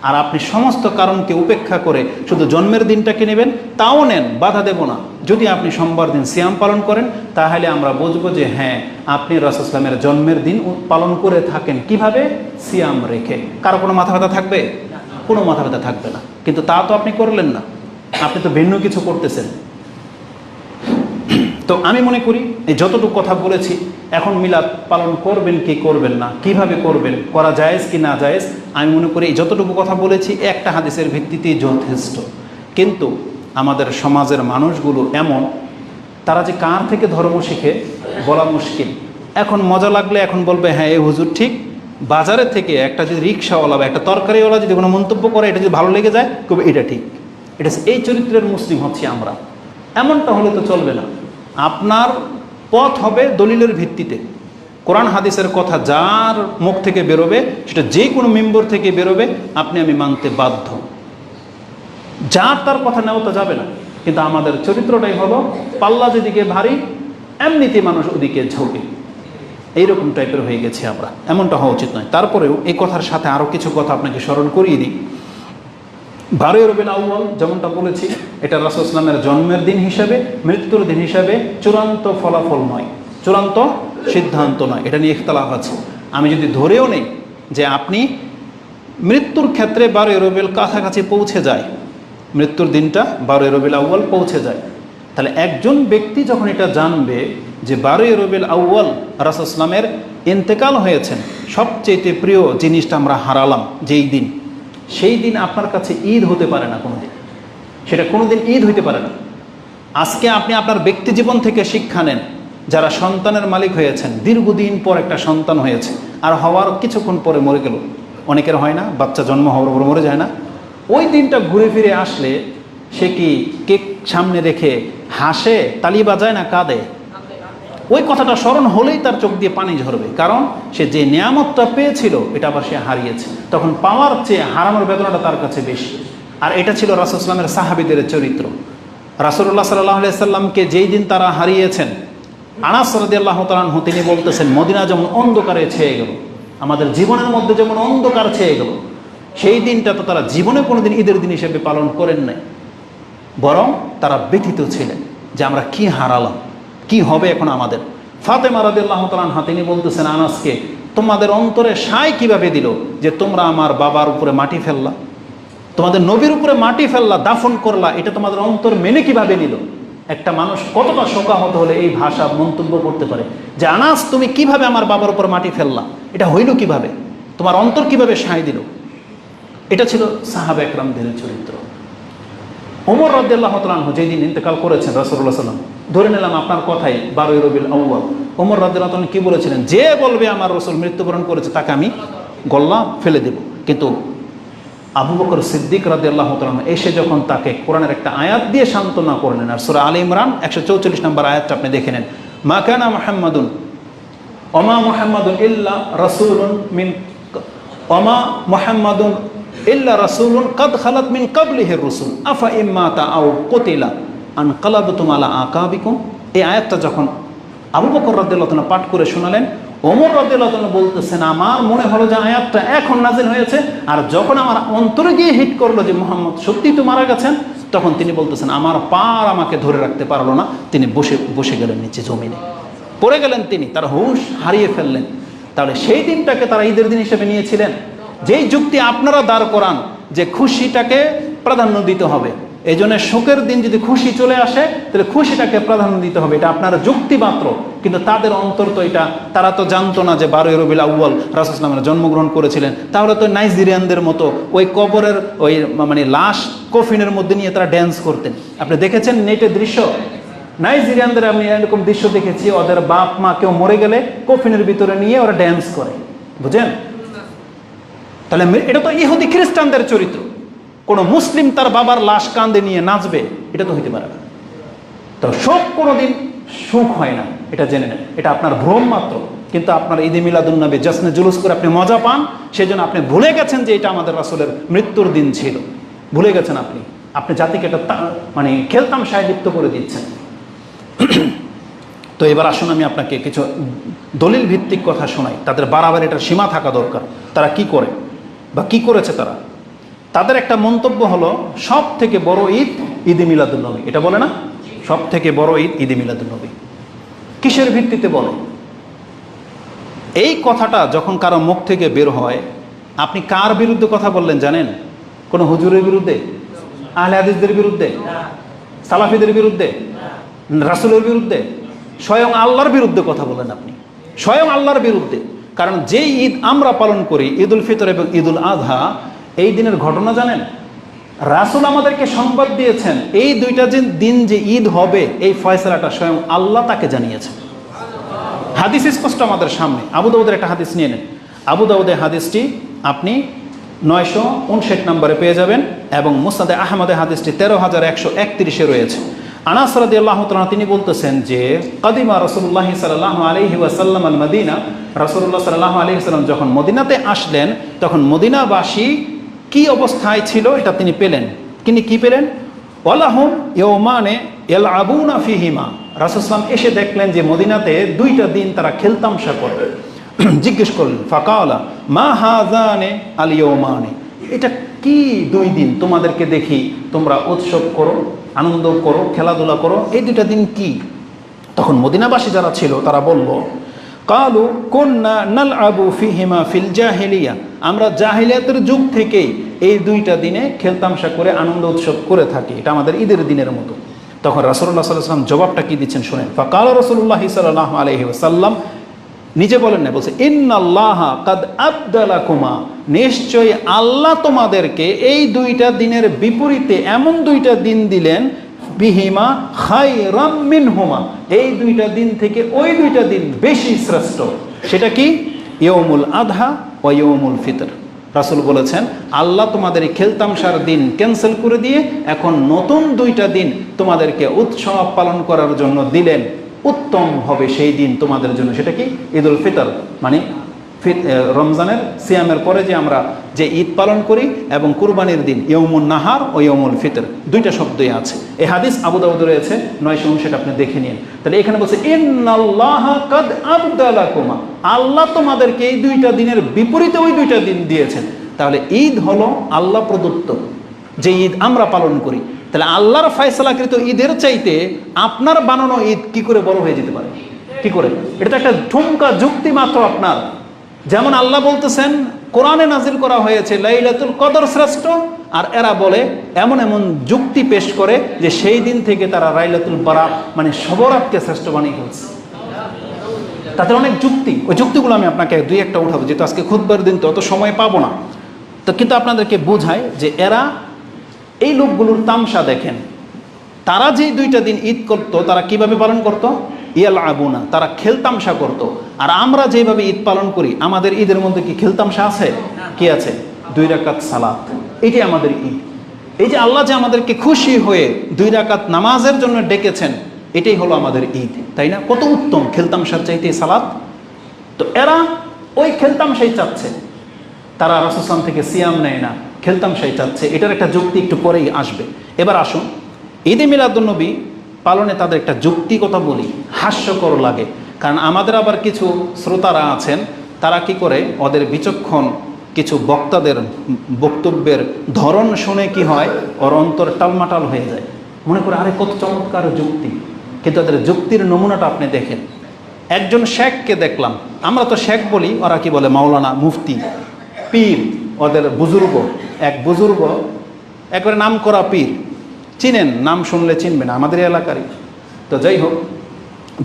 আর আপনি সমস্ত কারণকে উপেক্ষা করে শুধু জন্মের দিনটাকে নেবেন, তাও নেন, বাধা দেব না। যদি আপনি সোমবার দিন সিয়াম পালন করেন, তাহলে আমরা বুঝবো যে হ্যাঁ, আপনি রাসূলুল্লাহ সাল্লাল্লাহু আলাইহি ওয়াসাল্লামের জন্মের দিন পালন করে থাকেন। কিভাবে? সিয়াম রেখে। কারো কোনো মাথা ব্যথা থাকবে? কোনো মাথা ব্যথা থাকবে না। কিন্তু তা তো আপনি করলেন না, আপনি তো ভিন্ন কিছু করতেছেন। তো আমি মনে করি এই যতটুকু কথা বলেছি, এখন মিলাদ পালন করবেন কি করবেন না, কিভাবে করবেন, করা জায়েজ কি না জায়েজ, আমি মনে করি এই যতটুকু কথা বলেছি একটা হাদিসের ভিত্তিতেই যথেষ্ট। কিন্তু আমাদের সমাজের মানুষগুলো এমন, তারা যে কার থেকে ধর্ম শিখে বলা মুশকিল। এখন মজা লাগলে এখন বলবে হ্যাঁ এই হুজুর ঠিক, বাজারে থেকে একটা যদি রিক্সাওয়ালা বা একটা তরকারিওয়ালা যদি কোনো মন্তব্য করে, এটা যদি ভালো লেগে যায় তবে এটা ঠিক। এটা এই চরিত্রের মুসলিম হচ্ছি আমরা। এমনটা হলে তো চলবে না। আপনার পথ হবে দলিলের ভিত্তিতে। কোরআন হাদিসের কথা যার মুখ থেকে বেরোবে, সেটা যে কোনো মেম্বর থেকে বেরোবে, আমি মানতে বাধ্য। যার তার কথা নেওয়া তো যাবে না। কিন্তু আমাদের চরিত্রটাই হলো, পাল্লা যেদিকে ভারী এমনিতে মানুষ ওদিকে ঝোঁকে, এইরকম টাইপের হয়ে গেছে আমরা। এমনটা হওয়া উচিত নয়। তারপরেও এই কথার সাথে আরও কিছু কথা আপনাকে স্মরণ করিয়ে দিই। 12 রবিউল আউয়াল যেমনটা বলেছি, এটা রাসূলুল্লাহ সাল্লাল্লাহু আলাইহি ওয়াসাল্লামের জন্মের দিন হিসাবে, মৃত্যুর দিন হিসাবে চূড়ান্ত ফলাফল নয়, চূড়ান্ত সিদ্ধান্ত নয়। এটা নিয়ে ইখতিলাফ আছে। আমি যদি ধরেও নেই যে আপনি মৃত্যুর ক্ষেত্রে 12 রবিউল কাছাকাছি পৌঁছে যায়, মৃত্যুর দিনটা 12 রবিউল আউয়াল পৌঁছে যায়, তাহলে একজন ব্যক্তি যখন এটা জানবে যে 12 রবিউল আউয়াল রাসূলুল্লাহ সাল্লাল্লাহু আলাইহি ওয়াসাল্লামের ইন্তেকাল হয়েছেন, সবচেয়ে প্রিয় জিনিসটা আমরা হারালাম যেই দিন, সেই দিন আপনার কাছে ঈদ হতে পারে না কোনোদিন। সেটা কোনোদিন ঈদ হইতে পারে না। আজকে আপনি আপনার ব্যক্তি জীবন থেকে শিক্ষা নেন। যারা সন্তানের মালিক হয়েছেন, দীর্ঘদিন পর একটা সন্তান হয়েছে, আর হওয়ার কিছুক্ষণ পরে মরে গেল, অনেকের হয় না, বাচ্চা জন্ম হওয়ার পর মরে যায় না, ওই দিনটা ঘুরে ফিরে আসলে সে কি কেক সামনে রেখে হাসে, তালি বাজায় না কাঁদে? ওই কথাটা স্মরণ হলেই তার চোখ দিয়ে পানি ঝরবে। কারণ সে যে নিয়ামতটা পেয়েছিল, এটা আবার সে হারিয়েছে। তখন পাওয়ার চেয়ে হারানোর বেদনাটা তার কাছে বেশি। আর এটা ছিল রাসূলুল্লাহ সাল্লাল্লাহু আলাইহি ওয়াসাল্লামের সাহাবীদের চরিত্র। রাসূলুল্লাহ সাল্লাল্লাহু আলাইহি ওয়াসাল্লামকে যেই দিন তারা হারিয়েছেন, আনাস রাদিয়াল্লাহু তাআলা আনহু তিনি বলতেছেন, মদিনা যেমন অন্ধকারে ছেয়ে গেল, আমাদের জীবনের মধ্যে যেমন অন্ধকার ছেয়ে গেল, সেই দিনটা তো তারা জীবনে কোনোদিন ঈদের দিন হিসেবে পালন করেন নাই। বরং তারা ব্যথিত ছিলেন যে আমরা কি হারালাম, কি হবে এখন আমাদের। ফাতেমা রাদিয়াল্লাহু তাআলা আনহা তিনি বলতেছেন আনাসকে, তোমাদের অন্তরে সায় কিভাবে দিল যে তোমরা আমার বাবার উপরে মাটি ফেললা, তোমাদের নবীর উপরে মাটি ফেললা, দাফন করলা, এটা তোমাদের অন্তর মেনে কিভাবে নিল? একটা মানুষ কতটা শোকাহত হলে এই ভাষা মন্তব্য করতে পারে যে আনাস তুমি কিভাবে আমার বাবার উপর মাটি ফেললা, এটা হইল কিভাবে, তোমার অন্তর কিভাবে সায় দিল? এটা ছিল সাহাবা একরামদের চরিত্র। ওমর রাদিয়াল্লাহু তাআলা আনহু যেদিন ইন্তেকাল করেছেন রাসূলুল্লাহ সাল্লাল্লাহু আলাইহি ওয়াসাল্লাম, ধরে নিলাম আপনার কথাই 12 রবিউল আউয়াল, ওমর রাদিয়াল্লাহু তাআলা কি বলেছিলেন? যে বলবে আমার রাসূল মৃত্যুবরণ করেছে তাকে আমি গল্লা ফেলে দেব। কিন্তু আবু বকর সিদ্দিক রাদিয়াল্লাহু তাআলা এসে যখন তাকে কোরআনের একটা আয়াত দিয়ে সান্ত্বনা করলেন, আর সূরা আলে ইমরান 144 নম্বর আয়াতটা আপনি দেখে নেন, মা কানা মুহাম্মাদুন ওমা মুহাম্মাদুন ইল্লা রাসূলুন মিন ওমা মুহাম্মাদুন ইল্লা রাসূলুন কাদ খালাত মিন ক্বাবলিহির রাসূল আফা ইম্মাতা আও কুতিলা আনকালাবতুম আলা আকাবিকুম। এই আয়াতটা যখন আবু বকর রাদিয়াল্লাহু তাআলা পাঠ করে শোনালেন, ওমর রাদিয়াল্লাহু তাআলা বলতেছেন আমার মনে হলো যে আয়াতটা এখন নাযিল হয়েছে, আর যখন আমার অন্তরে গিয়ে হিট করলো যে মুহাম্মদ সত্যিই তো মারা গেছেন, তখন তিনি বলতেছেন আমার পার আমাকে ধরে রাখতে পারলো না, তিনি বসে গেলেন নিচে জমিনে, পড়ে গেলেন, তিনি তার হুঁশ হারিয়ে ফেললেন। তাহলে সেই দিনটাকে তারা ঈদের দিন হিসেবে নিয়েছিলেন। যেই যুক্তি আপনারা দাঁড় করান যে খুশিটাকে প্রাধান্য দিতে হবে, এই জন্য শোকের দিন যদি খুশি চলে আসে তাহলে খুশিটাকে প্রাধান্য দিতে হবে, এটা আপনার যুক্তি মাত্র। কিন্তু তাদের অন্তর তো এটা, তারা তো জানতো না যে 12 রবিউল আউয়াল রাসূলুল্লাহ সাল্লাল্লাহু আলাইহি ওয়াসাল্লাম জন্মগ্রহণ করেছিলেন। তাহলে তো নাইজেরিয়ানদের মতো ওই কবরের ওই মানে লাশ কফিনের মধ্যে নিয়ে তারা ড্যান্স করতেন। আপনি দেখেছেন নেটে দৃশ্য? নাইজেরিয়ানদের আমি এরকম দৃশ্য দেখেছি, ওদের বাপ মা কেউ মরে গেলে কফিনের ভিতরে নিয়ে ওরা ড্যান্স করে, বুঝেন? তাহলে এটা তো ইহুদি খ্রিস্টানদের চরিত্র। কোনো মুসলিম তার বাবার লাশ কাঁধে নিয়ে নাচবে, এটা তো হইতে পারে না। তো শোক কোনোদিন সুখ হয় না, এটা জেনে নেন। এটা আপনার ভ্রম মাত্র। কিন্তু আপনার ঈদে মিলাদুন্নবী জশ্নে জুলুস করে আপনি মজা পান, সেজন্য আপনি ভুলে গেছেন যে এটা আমাদের রাসূলের মৃত্যুর দিন ছিল। ভুলে গেছেন আপনি জাতিকে এটা মানে খেলতামশায় লিপ্ত করে দিচ্ছেন। তো এবার আসুন আমি আপনাকে কিছু দলিল ভিত্তিক কথা শোনাই। তাদের বাড়াবার এটার সীমা থাকা দরকার। তারা কি করে বা কি করেছে তারা। তাদের একটা মন্তব্য হলো সব থেকে বড় ঈদ ঈদে মিলাদুন্নবী। এটা বলে না সব থেকে বড় ঈদ ঈদে মিলাদুন্নবী। কিসের ভিত্তিতে বলে? এই কথাটা যখন কারো মুখ থেকে বের হয়, আপনি কার বিরুদ্ধে কথা বললেন জানেন? কোনো হুজুরের বিরুদ্ধে, আহলে হাদিসদের বিরুদ্ধে, সালাফিদের বিরুদ্ধে, রাসূলের বিরুদ্ধে, স্বয়ং আল্লাহর বিরুদ্ধে কথা বলেন আপনি, স্বয়ং আল্লাহর বিরুদ্ধে। কারণ যেই ঈদ আমরা পালন করি, ঈদুল ফিতর এবং ঈদুল আযহা, এই দিনের ঘটনা জানেন? রাসূল আমাদেরকে সংবাদ দিয়েছেন এই দুইটা দিন যে ঈদ হবে, এই ফয়সালাটা স্বয়ং আল্লাহ তাকে জানিয়েছেন। হাদিস স্পষ্ট আমাদের সামনে। আবু দাউদের একটা হাদিস নিয়ে নেন। আবু দাউদের হাদিসটি আপনি 959 নম্বরে পেয়ে যাবেন এবং মুসনাদে আহমদে হাদিসটি 13,131-এ রয়েছে। আনাস রাদিয়াল্লাহু তাআলা তিনি বলতেছেন যে কাদিমা রাসূলুল্লাহ সাল্লাল্লাহু আলাইহি ওয়াসাল্লাম আল মদিনা, রাসূলুল্লাহ সাল্লাল্লাহু আলাইহি ওয়াসাল্লাম যখন মদিনাতে আসলেন তখন মদিনাবাসী কি অবস্থায় ছিল এটা তিনি পেলেন। তিনি কি পেলেন? ওয়ালাহুম ইয়াওমানে ইয়ালআবুনা ফিহিমা। রাসূল সাল্লাল্লাহু এসে দেখলেন যে মদিনাতে দুইটা দিন তারা খেলতামশা করে। জিজ্ঞেস করলেন ফাকালা মা হাযানে আল ইয়াওমানে, এটা কি দুই দিন তোমাদেরকে দেখি তোমরা উৎসব করো, আনন্দ করো, খেলাধুলা করো, এই দুইটা দিন কি? তখন মদিনাবাসী যারা ছিল তারা বলল কালু কুন্না নালআবু ফিহিমা ফিল জাহিলিয়া, আমরা জাহিলিয়াতের যুগ থেকেই এই দুইটা দিনে খেলতামশা করে আনন্দ উৎসব করে থাকি, এটা আমাদের ঈদের দিনের মতো। তখন রাসূলুল্লাহ সাল্লাল্লাহু আলাইহি ওয়াসাল্লাম জবাবটা কি দিচ্ছেন শুনেন। ফাকালা রাসূলুল্লাহ সাল্লাল্লাহু আলাইহি ওয়াসাল্লাম, নিজে বলেন না, বলছে ইন্নাল্লাহা কাদ আবদালাকুমা, নিশ্চয়ই আল্লাহ তোমাদেরকে এই দুইটা দিনের বিপরীতে এমন দুইটা দিন দিলেন বিহিমা খায়রাম মিনহুমা, এই দুইটা দিন থেকে ওই দুইটা দিন বেশি শ্রেষ্ঠ। সেটা কি? ইয়াউমুল আযহা ওয়া ইয়াউমুল ফিতর। রাসূল বলেছেন আল্লাহ তোমাদের এই খেলতামশার দিন ক্যান্সেল করে দিয়ে এখন নতুন দুইটা দিন তোমাদেরকে উৎসব পালন করার জন্য দিলেন। উত্তম হবে সেই দিন তোমাদের জন্য। সেটা কি? ঈদুল ফিতর, মানে রমজানের সিয়ামের পরে যে আমরা যে ঈদ পালন করি, এবং কুরবানির দিন ইয়াউমুন নাহার ও ইয়াউমুল ফিতর, দুইটা শব্দই আছে। এই হাদিস আবু দাউদে রয়েছে 959, আপনি দেখে নিন। তাহলে এখানে বলছে ইন্নাল্লাহা কাদ আবদালাকুমা, আল্লাহ তোমাদেরকে এই দুইটা দিনের বিপরীতে ওই দুইটা দিন দিয়েছেন। তাহলে ঈদ হলো আল্লাহ প্রদত্ত যে ঈদ আমরা পালন করি। তাহলে আল্লাহর ফয়সালাকৃত ঈদের চাইতে আপনার বানানো ঈদ কি করে বড় হয়ে যেতে পারে? কি করে? এটা তো একটা ঠুমকা যুক্তি মাত্র আপনার। যেমন আল্লাহ বলতেছেন কোরআনে নাজিল করা হয়েছে লাইলাতুল কদর শ্রেষ্ঠ, আর এরা বলে এমন এমন যুক্তি পেশ করে যে সেই দিন থেকে তারা লাইলাতুল বারাত মানে শবরাতকে শ্রেষ্ঠ বানিয়ে ফেলছে। তাদের অনেক যুক্তি, ওই যুক্তিগুলো আমি আপনাকে দুই একটা উঠাবো, যেহেতু আজকে খুতবার দিন তো অত সময় পাবো না। তো কিন্তু আপনাদেরকে বোঝায় যে এরা এই লোকগুলোর তামসা দেখেন। তারা যে দুইটা দিন ঈদ করতো তারা কিভাবে পালন করতো? ইয়াল আবুনা, তারা খেলতামশা করতো। আর আমরা যেভাবে ঈদ পালন করি, আমাদের ঈদের মধ্যে কি খেলতামশা আছে? কি আছে? 2 রাকাত সালাত, এটাই আমাদের ঈদ। এই যে আল্লাহ যে আমাদেরকে খুশি হয়ে 2 রাকাত নামাজের জন্য ডেকেছেন, এটাই হলো আমাদের ঈদ, তাই না? কত উত্তম খেলতামশার চাইতে সালাত। তো এরা ওই খেলতামশাই চাচ্ছে, তারা রাসূল সাল্লাল্লাহু আলাইহি ওয়াসাল্লাম থেকে সিয়াম নেয় না, খেলতামশাই চাচ্ছে। এটার একটা যুক্তি একটু পরেই আসবে। এবার আসুন ঈদে মিলাদুন্নবী পালনে তাদের একটা যুক্তি কথা বলি, হাস্যকর লাগে। কারণ আমাদের আবার কিছু শ্রোতারা আছেন, তারা কি করে, ওদের বিচক্ষণ কিছু বক্তাদের বক্তব্যের ধরন শুনে কি হয়, ওর অন্তর টালমাটাল হয়ে যায়, মনে করে আরে কত চমৎকার যুক্তি। কিন্তু ওদের যুক্তির নমুনাটা আপনি দেখেন। একজন শেখকে দেখলাম, আমরা তো শেখ বলি, ওরা কি বলে মাওলানা, মুফতি, পীর। ওদের বুজুর্গ, এক বুজুর্গ একবারে নাম করা পীর, চিনেন, নাম শুনলে চিনবেন, আমাদের এলাকারই। তো যাই হোক,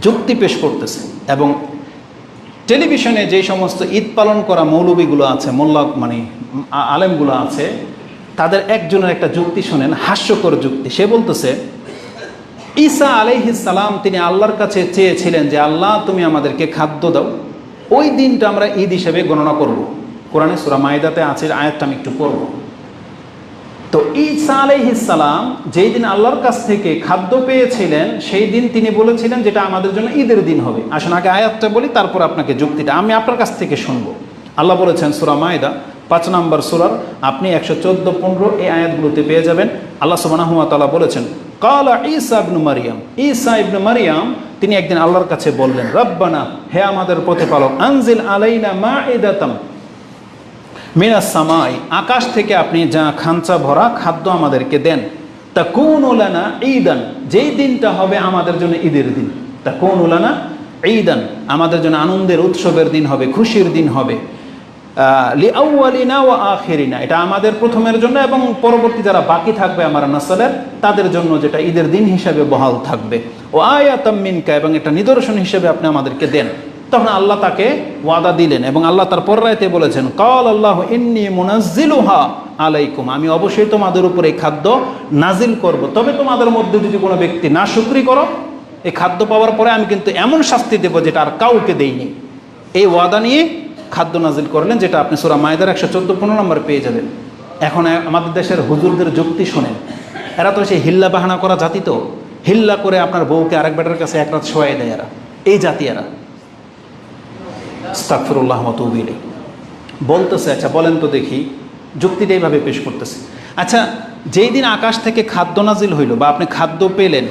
যুক্তি পেশ করতেছে এবং টেলিভিশনে যে সমস্ত ঈদ পালন করা মৌলবীগুলো আছে, মোল্লা মানে আলেমগুলো আছে, তাদের একজনের একটা যুক্তি শোনেন, হাস্যকর যুক্তি। সে বলতেছে ঈসা আলাইহিস সালাম তিনি আল্লাহর কাছে চেয়েছিলেন যে আল্লাহ তুমি আমাদেরকে খাদ্য দাও, ওই দিনটা আমরা ঈদ হিসেবে গণনা করব। কোরআনে সূরা মাইদাতে আছে, আয়াতটা আমি একটু পড়ব। তো তো ঈসা আলাইহিস সালাম যেই দিন আল্লাহর কাছ থেকে খাদ্য পেয়েছিলেন, সেই দিন তিনি বলেছিলেন যেটা আমাদের জন্য ঈদের দিন হবে। আসুন আগে আয়াতটা বলি, তারপর আপনাকে যুক্তিটা আমি আপনার কাছ থেকে শুনবো। আল্লাহ বলেছেন সূরা মায়দা 5 নম্বর সূরার আপনি 114-15 এই আয়াতগুলোতে পেয়ে যাবেন। আল্লাহ সুবহানাহু ওয়া তাআলা বলেছেন, ক্বালা ঈসা ইবনে মারইয়াম, ঈসা ইবনে মারইয়াম তিনি একদিন আল্লাহর কাছে বললেন, রব্বানা, হে আমাদের প্রতিপালক, আনজিল আলাইনা মাইদাতাম মিনাস সামাই, আকাশ থেকে আপনি যা খাঞ্চা ভরা খাদ্য আমাদেরকে দেন, তাকুনু লানা ঈদান, যেই দিনটা হবে আমাদের জন্য ঈদের দিন, তাকুনু লানা ঈদান, আমাদের জন্য আনন্দের উৎসবের দিন হবে, খুশির দিন হবে, লিআউয়ালিনা ওয়া আখিরিনা, এটা আমাদের প্রথমের জন্য এবং পরবর্তী যারা বাকি থাকবে আমার নাসলের তাদের জন্য যেটা ঈদের দিন হিসাবে বহাল থাকবে, ও আয়াতাম মিনকা, এবং এটা নিদর্শন হিসেবে আপনি আমাদেরকে দেন। তখন আল্লাহ তাকে ওয়াদা দিলেন এবং আল্লাহ তার পরের আয়াতে বলেছেন, কাল আল্লাহু ইন্নী মুনাজ্জিলুহা আলাইকুম, আমি অবশ্যই তোমাদের উপর এই খাদ্য নাজিল করব, তবে তোমাদের মধ্যে যদি কোনো ব্যক্তি নাশুকরি করো এই খাদ্য পাওয়ার পরে আমি কিন্তু এমন শাস্তি দেব যেটা আর কাউকে দেইনি। এই ওয়াদা নিয়ে খাদ্য নাজিল করলেন, যেটা আপনি সূরা মায়দার 114-15 নম্বর পেয়ে যাবেন। এখন আমাদের দেশের হুজুরদের যুক্তি শোনেন, এরা তো সেই হিল্লা বাহানা করা জাতি, তো হিল্লা করে আপনার বউকে আরেক বেটার কাছে এক রাত শোয়াই দেয় এরা, এই জাতি এরা। আস্তাগফিরুল্লাহ ওয়া আতুবু ইলাইহি। বলতেছে, আচ্ছা বলেন তো দেখি, যুক্তিটা এইভাবে পেশ করতেছে, আচ্ছা যেই দিন আকাশ থেকে খাদ্য নাজিল হইল বা আপনি খাদ্য পেলেন,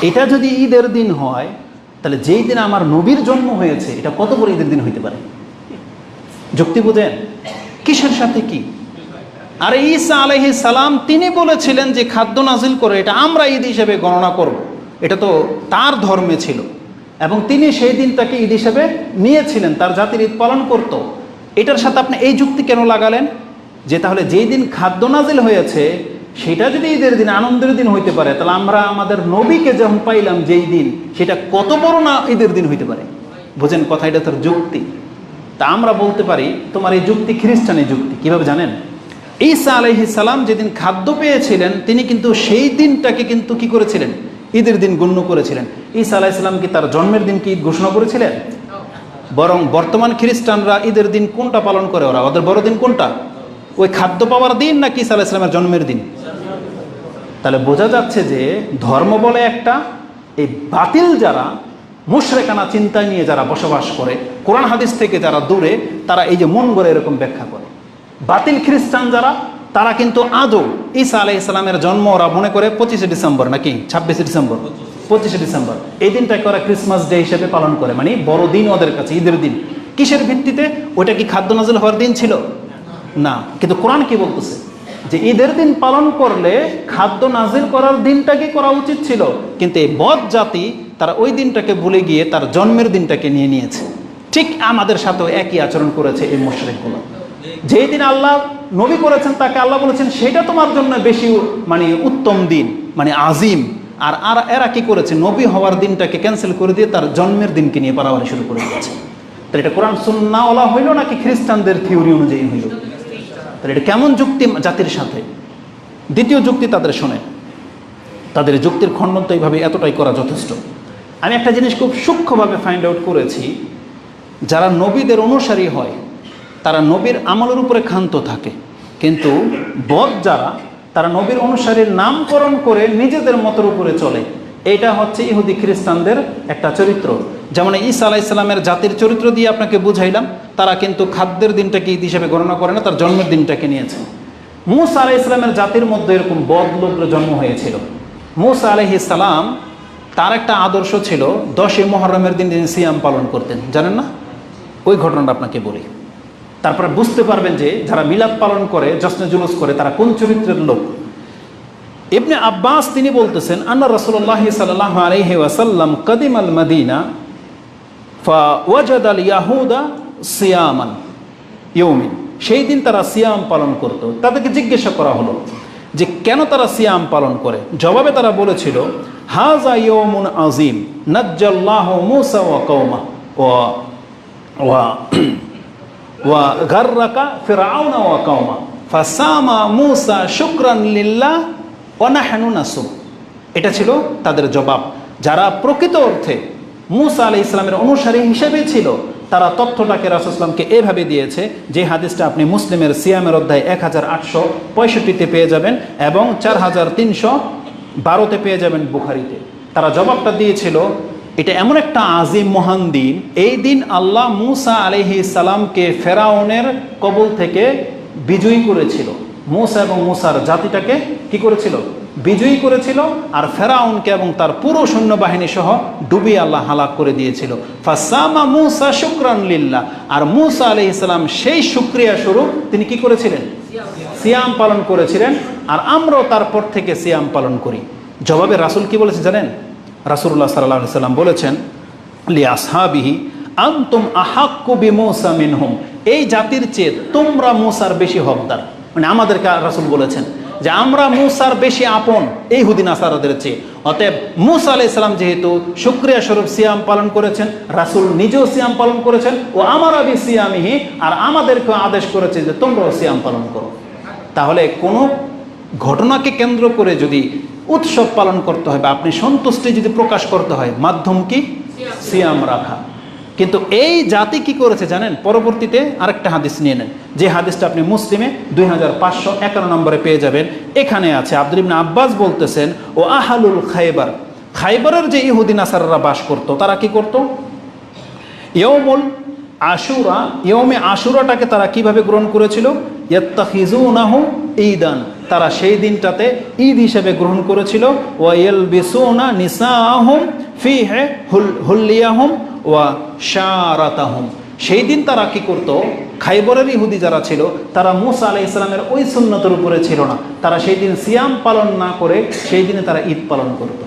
এটা যদি ঈদের দিন হয়, তাহলে যেই দিন আমার নবীর জন্ম হয়েছে এটা কত বড় ঈদের দিন হইতে পারে? যুক্তি বুঝেন কিসের সাথে কি? আরে ঈসা আলাইহিস সালাম তিনি বলেছিলেন যে খাদ্য নাজিল করে এটা আমরা ঈদ হিসেবে গণনা করব, এটা তো তার ধর্মে ছিল এবং তিনি সেই দিনটাকে ঈদ হিসেবে নিয়েছিলেন, তার জাতির ঈদ পালন করত। এটার সাথে আপনি এই যুক্তি কেন লাগালেন যে তাহলে যেই দিন খাদ্য নাজিল হয়েছে সেটা যদি ঈদের দিন, আনন্দের দিন হইতে পারে, তাহলে আমরা আমাদের নবীকে যখন পাইলাম যেই দিন, সেটা কত বড় না ঈদের দিন হইতে পারে? বোঝেন কথা, এটা তার যুক্তি। তা আমরা বলতে পারি তোমার এই যুক্তি খ্রিস্টানের যুক্তি। কিভাবে জানেন? ঈসা আলাইহিস সালাম যেদিন খাদ্য পেয়েছিলেন তিনি কিন্তু সেই দিনটাকে কিন্তু কি করেছিলেন? ঈদের দিন গণ্য করেছিলেন। ঈসা আলাইহিস সালাম কি তার জন্মের দিনকে ঈদ ঘোষণা করেছিলেন? বরং বর্তমান খ্রিস্টানরা ঈদের দিন কোনটা পালন করে? ওদের বড় দিন কোনটা? ওই খাদ্য পাওয়ার দিন নাকি ঈসা আলাইহিস সালামের জন্মের দিন? তাহলে বোঝা যাচ্ছে যে ধর্ম বলে একটা, এই বাতিল যারা মুশরিকানা চিন্তা নিয়ে যারা বসবাস করে, কোরআন হাদিস থেকে যারা দূরে, তারা এই যে মন গড়ে এরকম ব্যাখ্যা করে। বাতিল খ্রিস্টান যারা, তারা কিন্তু আদৌ ঈসা আলাইহিস সালামের জন্ম ওরা মনে করে 25শে ডিসেম্বর নাকি 26শে ডিসেম্বর, 25শে ডিসেম্বর এই দিনটাকে ওরা ক্রিসমাস ডে হিসেবে পালন করে, মানে বড় দিন ওদের কাছে, ঈদের দিন। কিসের ভিত্তিতে? ওইটা কি খাদ্য নাজিল হওয়ার দিন ছিল? না। কিন্তু কোরআন কি বলতেছে? যে ঈদের দিন পালন করলে খাদ্য নাজিল করার দিনটাকে করা উচিত ছিল, কিন্তু এই বদ জাতি তারা ওই দিনটাকে ভুলে গিয়ে তার জন্মের দিনটাকে নিয়ে নিয়েছে। ঠিক আমাদের সাথেও একই আচরণ করেছে এই মুশরিকগুলো। যেই দিন আল্লাহ নবী করেছেন তাকে আল্লাহ বলেছেন সেটা তোমার জন্য বেশি মানে উত্তম দিন, মানে আজিম। আর এরা কি করেছে? নবী হওয়ার দিনটাকে ক্যান্সেল করে দিয়ে তার জন্মের দিনকে নিয়ে পারাবারি শুরু করে দিয়েছে। তাহলে এটা কোরআন সুন্নাহওয়ালা হইল নাকি খ্রিস্টানদের থিওরি অনুযায়ী হইল? তাহলে এটা কেমন যুক্তি জাতির সাথে? দ্বিতীয় যুক্তি তাদের শোনে, তাদের যুক্তির খণ্ডন তো এইভাবে এতটাই করা যথেষ্ট। আমি একটা জিনিস খুব সূক্ষ্মভাবে ফাইন্ড আউট করেছি, যারা নবীদের অনুসারী হয় তারা নবীর আমলের উপরে ক্ষান্ত থাকে, কিন্তু বদ যারা, তারা নবীর অনুসারীর নামকরণ করে নিজেদের মতের উপরে চলে। এটা হচ্ছে ইহুদি খ্রিস্টানদের একটা চরিত্র। যেমন ঈসা আলাইহিস সালামের জাতির চরিত্র দিয়ে আপনাকে বুঝাইলাম, তারা কিন্তু খাদ্যের দিনটাকে ঈদ হিসেবে গণনা করে না, তার জন্মের দিনটাকে নিয়েছে। মূসা আলাইহিস সালামের জাতির মধ্যে এরকম বদ লোকের জন্ম হয়েছিল। মূসা আলাইহিস সালাম তার একটা আদর্শ ছিল 10ই মুহররমের দিন তিনি সিয়াম পালন করতেন, জানেন না? ওই ঘটনাটা আপনাকে বলি, তারপরে বুঝতে পারবেন যে যারা মিলাদ পালন করে, জশ্নে জুলুস করে, তারা কোন চরিত্রের লোক। ইবনে আব্বাস তিনি বলতেছেন, আন্না রাসূলুল্লাহ সাল্লাল্লাহু আলাইহি ওয়াসাল্লাম কাদিমাল মাদিনা ফাওয়াজাদাল ইয়াহুদা সিয়ামান ইয়াউমিন, সেই দিন তারা সিয়াম পালন করত। তাদেরকে জিজ্ঞাসা করা হলো যে কেন তারা সিয়াম পালন করে? জবাবে তারা বলেছিল, হাযা ইয়াউমুন আযীম নাজ্জাল্লাহু মূসা ওয়া কওমা ওয়া গাররাকা ফিরআউনা ওয়া কওমা ফাসামা মূসা শুকরান লিল্লাহ ওয়া নাহনু নাসুম। এটা ছিল তাদের জবাব। যারা প্রকৃত অর্থে মূসা আলাইহিস সালামের অনুসারী হিসেবে ছিল, তারা তথ্যটাকে রাসূল সাল্লামকে এভাবে দিয়েছে যে হাদিসটা আপনি মুসলিমের সিয়ামের অধ্যায় 1865-তে পেয়ে যাবেন এবং 4312-তে পেয়ে যাবেন বুখারীতে। তারা জবাবটা দিয়েছিল, এটা এমন একটা আজিম মহান দিন, এই দিন আল্লাহ মূসা আলাইহিস সালামকে ফেরাউনের কবল থেকে বিজয়ী করেছিল। মূসা এবং মূসার জাতিটাকে কি করেছিল? বিজয়ী করেছিল। আর ফেরাউনকে এবং তার পুরো সৈন্যবাহিনী সহ ডুবিয়ে আল্লাহ হালাক করে দিয়েছিল। ফাসামা মূসা শুকরান লিল্লাহ, আর মূসা আলাইহিস সালাম সেই শুকরিয়া স্বরূপ তিনি কি করেছিলেন? সিয়াম পালন করেছিলেন। আর আমরাও তারপর থেকে সিয়াম পালন করি। জবাবে রাসূল কি বলেছে জানেন? রাসূলুল্লাহ সাল্লাল্লাহু আলাইহি সাল্লাম বলেছেন, লি আসহাবিহি আনতুম আহাক্কু বিমূসা মিনহুম, এই জাতির চেয়ে তোমরা মূসার বেশি হকদার। মানে আমাদেরকে রাসূল বলেছেন যে আমরা মূসার বেশি আপন এই ইহুদি নাসারাদের চেয়ে। অতএব মূসা আলাইহিস সালাম যেহেতু শুকরিয়া স্বরূপ সিয়াম পালন করেছেন, রাসূল নিজেও সিয়াম পালন করেছেন, ও আমারা বি সিয়ামিহি, আর আমাদেরকে আদেশ করেছে যে তোমরাও সিয়াম পালন করো। তাহলে কোনো ঘটনাকে কেন্দ্র করে যদি উৎসব পালন করতে হয় বা আপনি সন্তুষ্টি যদি প্রকাশ করতে হয়, মাধ্যম কি? সিয়াম রাখা। কিন্তু এই জাতি কি করেছে জানেন? পরবর্তীতে আরেকটা হাদিস নিয়ে নেন, যে হাদিসটা আপনি মুসলিমে 2551 নম্বরে পেয়ে যাবেন। এখানে আছে আব্দুল ইবনে আব্বাস বলতেছেন, ও আহালুল খাইবার, খাইবারের যে ইহুদি নাসারারা বাস করত, তারা কি করত? ইয়ৌমুল আশুরা, ইয়ৌমে আশুরাটাকে তারা কিভাবে গ্রহণ করেছিল? ইয়াত্তাখিজুনাহু ঈদান, তারা সেই দিনটাতে ঈদ হিসেবে গ্রহণ করেছিল। ওয়া ইয়ালবিসুনা নিসাআহুম ফিহি হুল্লিয়াহুম ওয়া শারাতাহুম, সেই দিন তারা কি করত? খাইবরের ইহুদি যারা ছিল তারা মূসা আলাইহিস সালামের ওই সুন্নতের উপরে ছিল না। তারা সেই দিন সিয়াম পালন না করে সেই দিনে তারা ঈদ পালন করত,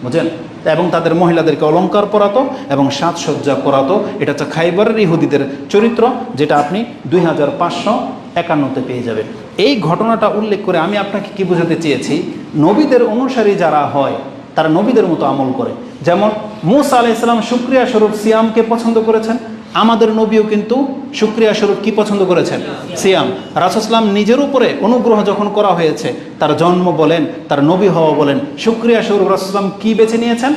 বুঝলেন? এবং তাদের মহিলাদেরকে অলংকার পরাতো এবং সাজসজ্জা করাতো। এটা হচ্ছে খাইবরের ইহুদিদের চরিত্র, যেটা আপনি 2551-তে পেয়ে যাবেন। এই ঘটনাটা উল্লেখ করে আমি আপনাকে কি বোঝাতে চেয়েছি? নবীদের অনুসারী যারা হয় তারা নবীদের মতো আমল করে। যেমন মূসা আলাইহিস সালাম শুকরিয়া স্বরূপ সিয়ামকে পছন্দ করেছেন, আমাদের নবীও কিন্তু শুকরিয়া স্বরূপ কি পছন্দ করেছেন? সিয়াম। রাসূল সাল্লাম নিজের উপরে অনুগ্রহ যখন করা হয়েছে, তার জন্ম বলেন, তার নবী হওয়া বলেন, শুকরিয়া স্বরূপ রাসূল সাল্লাম কি বেছে নিয়েছেন?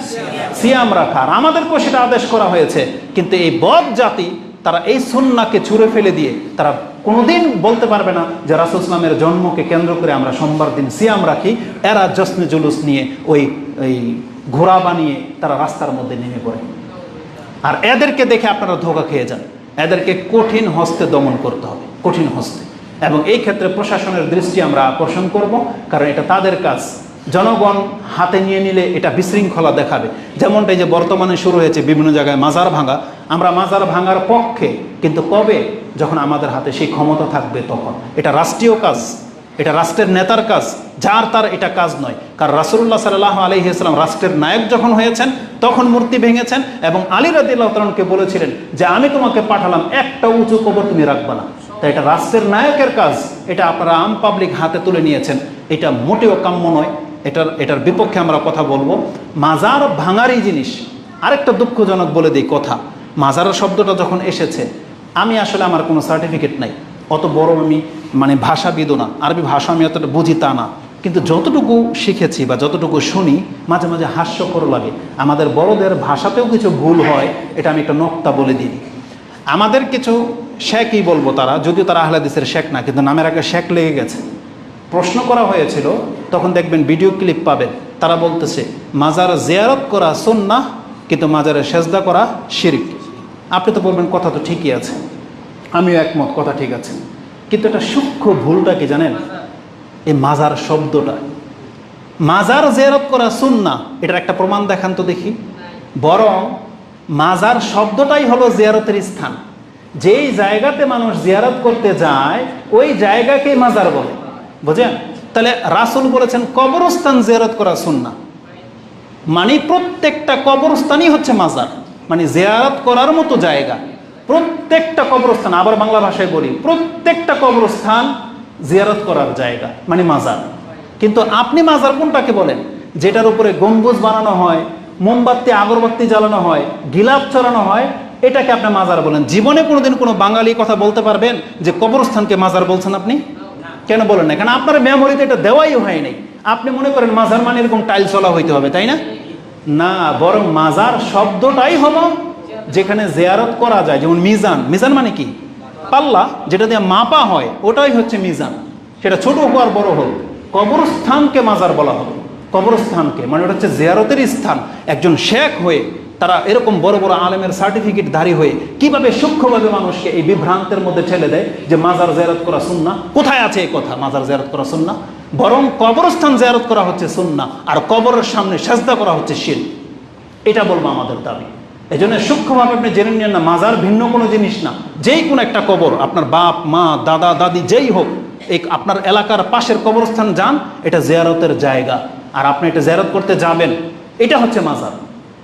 সিয়াম রাখা। আর আমাদেরকেও সেটা আদেশ করা হয়েছে। কিন্তু এই বদ জাতি তারা এই সুন্নাহকে ছুঁড়ে ফেলে দিয়ে তারা কোনোদিন বলতে পারবে না যে রাসূল সাল্লামের জন্মকে কেন্দ্র করে আমরা সোমবার দিন সিয়াম রাখি। এরা জশ্নে জুলুস নিয়ে ওই ঘোড়া বানিয়ে তারা রাস্তার মধ্যে নেমে পড়ে। আর এদেরকে দেখে আপনারা ধোঁকা খেয়ে যান। এদেরকে কঠিন হস্তে দমন করতে হবে, কঠিন হস্তে। এবং এই ক্ষেত্রে প্রশাসনের দৃষ্টি আমরা আকর্ষণ করব, কারণ এটা তাদের কাজ। জনগণ হাতে নিয়ে নিলে এটা বিশৃঙ্খলা দেখাবে। যেমনটা এই যে বর্তমানে শুরু হয়েছে বিভিন্ন জায়গায় মাজার ভাঙা, আমরা মাজার ভাঙার পক্ষে, কিন্তু কবে? যখন আমাদের হাতে সেই ক্ষমতা থাকবে তখন। এটা রাষ্ট্রীয় কাজ, এটা রাষ্ট্রের নেতার কাজ, যার তার এটা কাজ নয়। কারণ রাসূলুল্লাহ সাল্লাল্লাহু আলাইহি ওয়াসাল্লাম রাষ্ট্রের নায়ক যখন হয়েছেন তখন মূর্তি ভেঙেছেন এবং আলী রাদিয়াল্লাহু তাআলাকে বলেছিলেন যে আমি তোমাকে পাঠালাম, একটা উঁচু কবর তুমি রাখবা না। তাই এটা রাষ্ট্রের নায়কের কাজ, এটা আপনারা আম পাবলিক হাতে তুলে নিয়েছেন, এটা মোটেও কাম্য নয়। এটার বিপক্ষে আমরা কথা বলবো। মাজার ভাঙারই জিনিস। আরেকটা দুঃখজনক বলে দিই কথা, মাজার শব্দটা যখন এসেছে, আমি আসলে আমার কোনো সার্টিফিকেট নাই, অত বড় আমি ভাষাবিদও না, আরবি ভাষা আমি অতটা বুঝি তা না। কিন্তু যতটুকু শিখেছি বা যতটুকু শুনি, মাঝে মাঝে হাস্যকর লাগে। আমাদের বড়দের ভাষাতেও কিছু ভুল হয়, এটা আমি একটা নক্তা বলে দিই। আমাদের কিছু শেখই বলবো, তারা যদিও তারা আহলে হাদিসের শেখ না, কিন্তু নামের আগে শেখ লেগে গেছে। প্রশ্ন করা হয়েছিল, তখন দেখবেন ভিডিও ক্লিপ পাবেন, তারা বলতেছে মাজার জিয়ারত করা সুন্নাহ, কিন্তু মাজারে সেজদা করা শিরক। আপনি তো বলবেন কথা তো ঠিকই আছে, আমিও একমত, কথা ঠিক আছে। কিন্তু এটা সূক্ষ্ম ভুলটা কি জানেন? এই মাজার শব্দটা, মাজার জিয়ারত করা সুন্নাহ, এটার একটা প্রমাণ দেখান তো দেখি। বরং মাজার শব্দটাই হলো জিয়ারতের স্থান। যেই জায়গাতে মানুষ জিয়ারত করতে যায় ওই জায়গাকেই মাজার বলে, বুঝেন? তাহলে রাসূল বলেছেন কবরস্থান জিয়ারত করা সুন্নাহ, মানে প্রত্যেকটা কবরস্থানই হচ্ছে মাজার, মানে জিয়ারত করার মতো জায়গা। প্রত্যেকটা কবরস্থান, আবার বাংলা ভাষায় বলি, প্রত্যেকটা কবরস্থান জিয়ারত করার জায়গা, মানে মাজার। কিন্তু আপনি মাজার কোনটাকে বলেন? যেটার উপরে গম্বুজ বানানো হয়, মোমবাতি আগরবাতি জ্বালানো হয়, গিলাপ চড়ানো হয়, এটাকে আপনি মাজার বলেন। জীবনে কোনোদিন কোনো বাঙালি কথা বলতে পারবেন যে কবরস্থানকে মাজার বলছেন আপনি? কেন বলেন না? কারণ আপনার মেমোরিতে এটা দেওয়াই হয় নাই। আপনি মনে করেন মাজার মানে এরকম টাইলস চলা হইতে হবে, তাই না? না, বরং মাজার শব্দটাই হলো যেখানে জিয়ারত করা যায়, যেমন মিজান, মিজান মানে কি? পাল্লা, যেটা দিয়ে মাপা হয়, ওটাই হচ্ছে মিজান। সেটা ছোট হোক আর বড় হোক। কবরস্থানকে মাজার বলা হবে, কবরস্থানকে, মানে ওটা হচ্ছে জিয়ারতের স্থান। একজন শেখ হয়ে, তারা এরকম বড় বড় আলেমের সার্টিফিকেটধারী হয়ে কিভাবে সূক্ষ্মভাবে মানুষকে এই বিভ্রান্তের মধ্যে ঠেলে দেয় যে মাজার জিয়ারত করা সুন্নাহ। কোথায় আছে এই কথা মাজার জিয়ারত করা সুন্নাহ? বরং কবরস্থান জিয়ারত করা হচ্ছে সুন্নাহ, আর কবরের সামনে সাজদা করা হচ্ছে শিরক। এটা বলবো আমাদের দাবি। এই জন্য সূক্ষ্মভাবে আপনি জেনে নিন না, মাজার ভিন্ন কোনো জিনিস না। যেই কোনো একটা কবর, আপনার বাপ মা দাদা দাদি যেই হোক, এই আপনার এলাকার পাশের কবরস্থান যান, এটা জিয়ারতের জায়গা, আর আপনি এটা জিয়ারত করতে যাবেন, এটা হচ্ছে মাজার।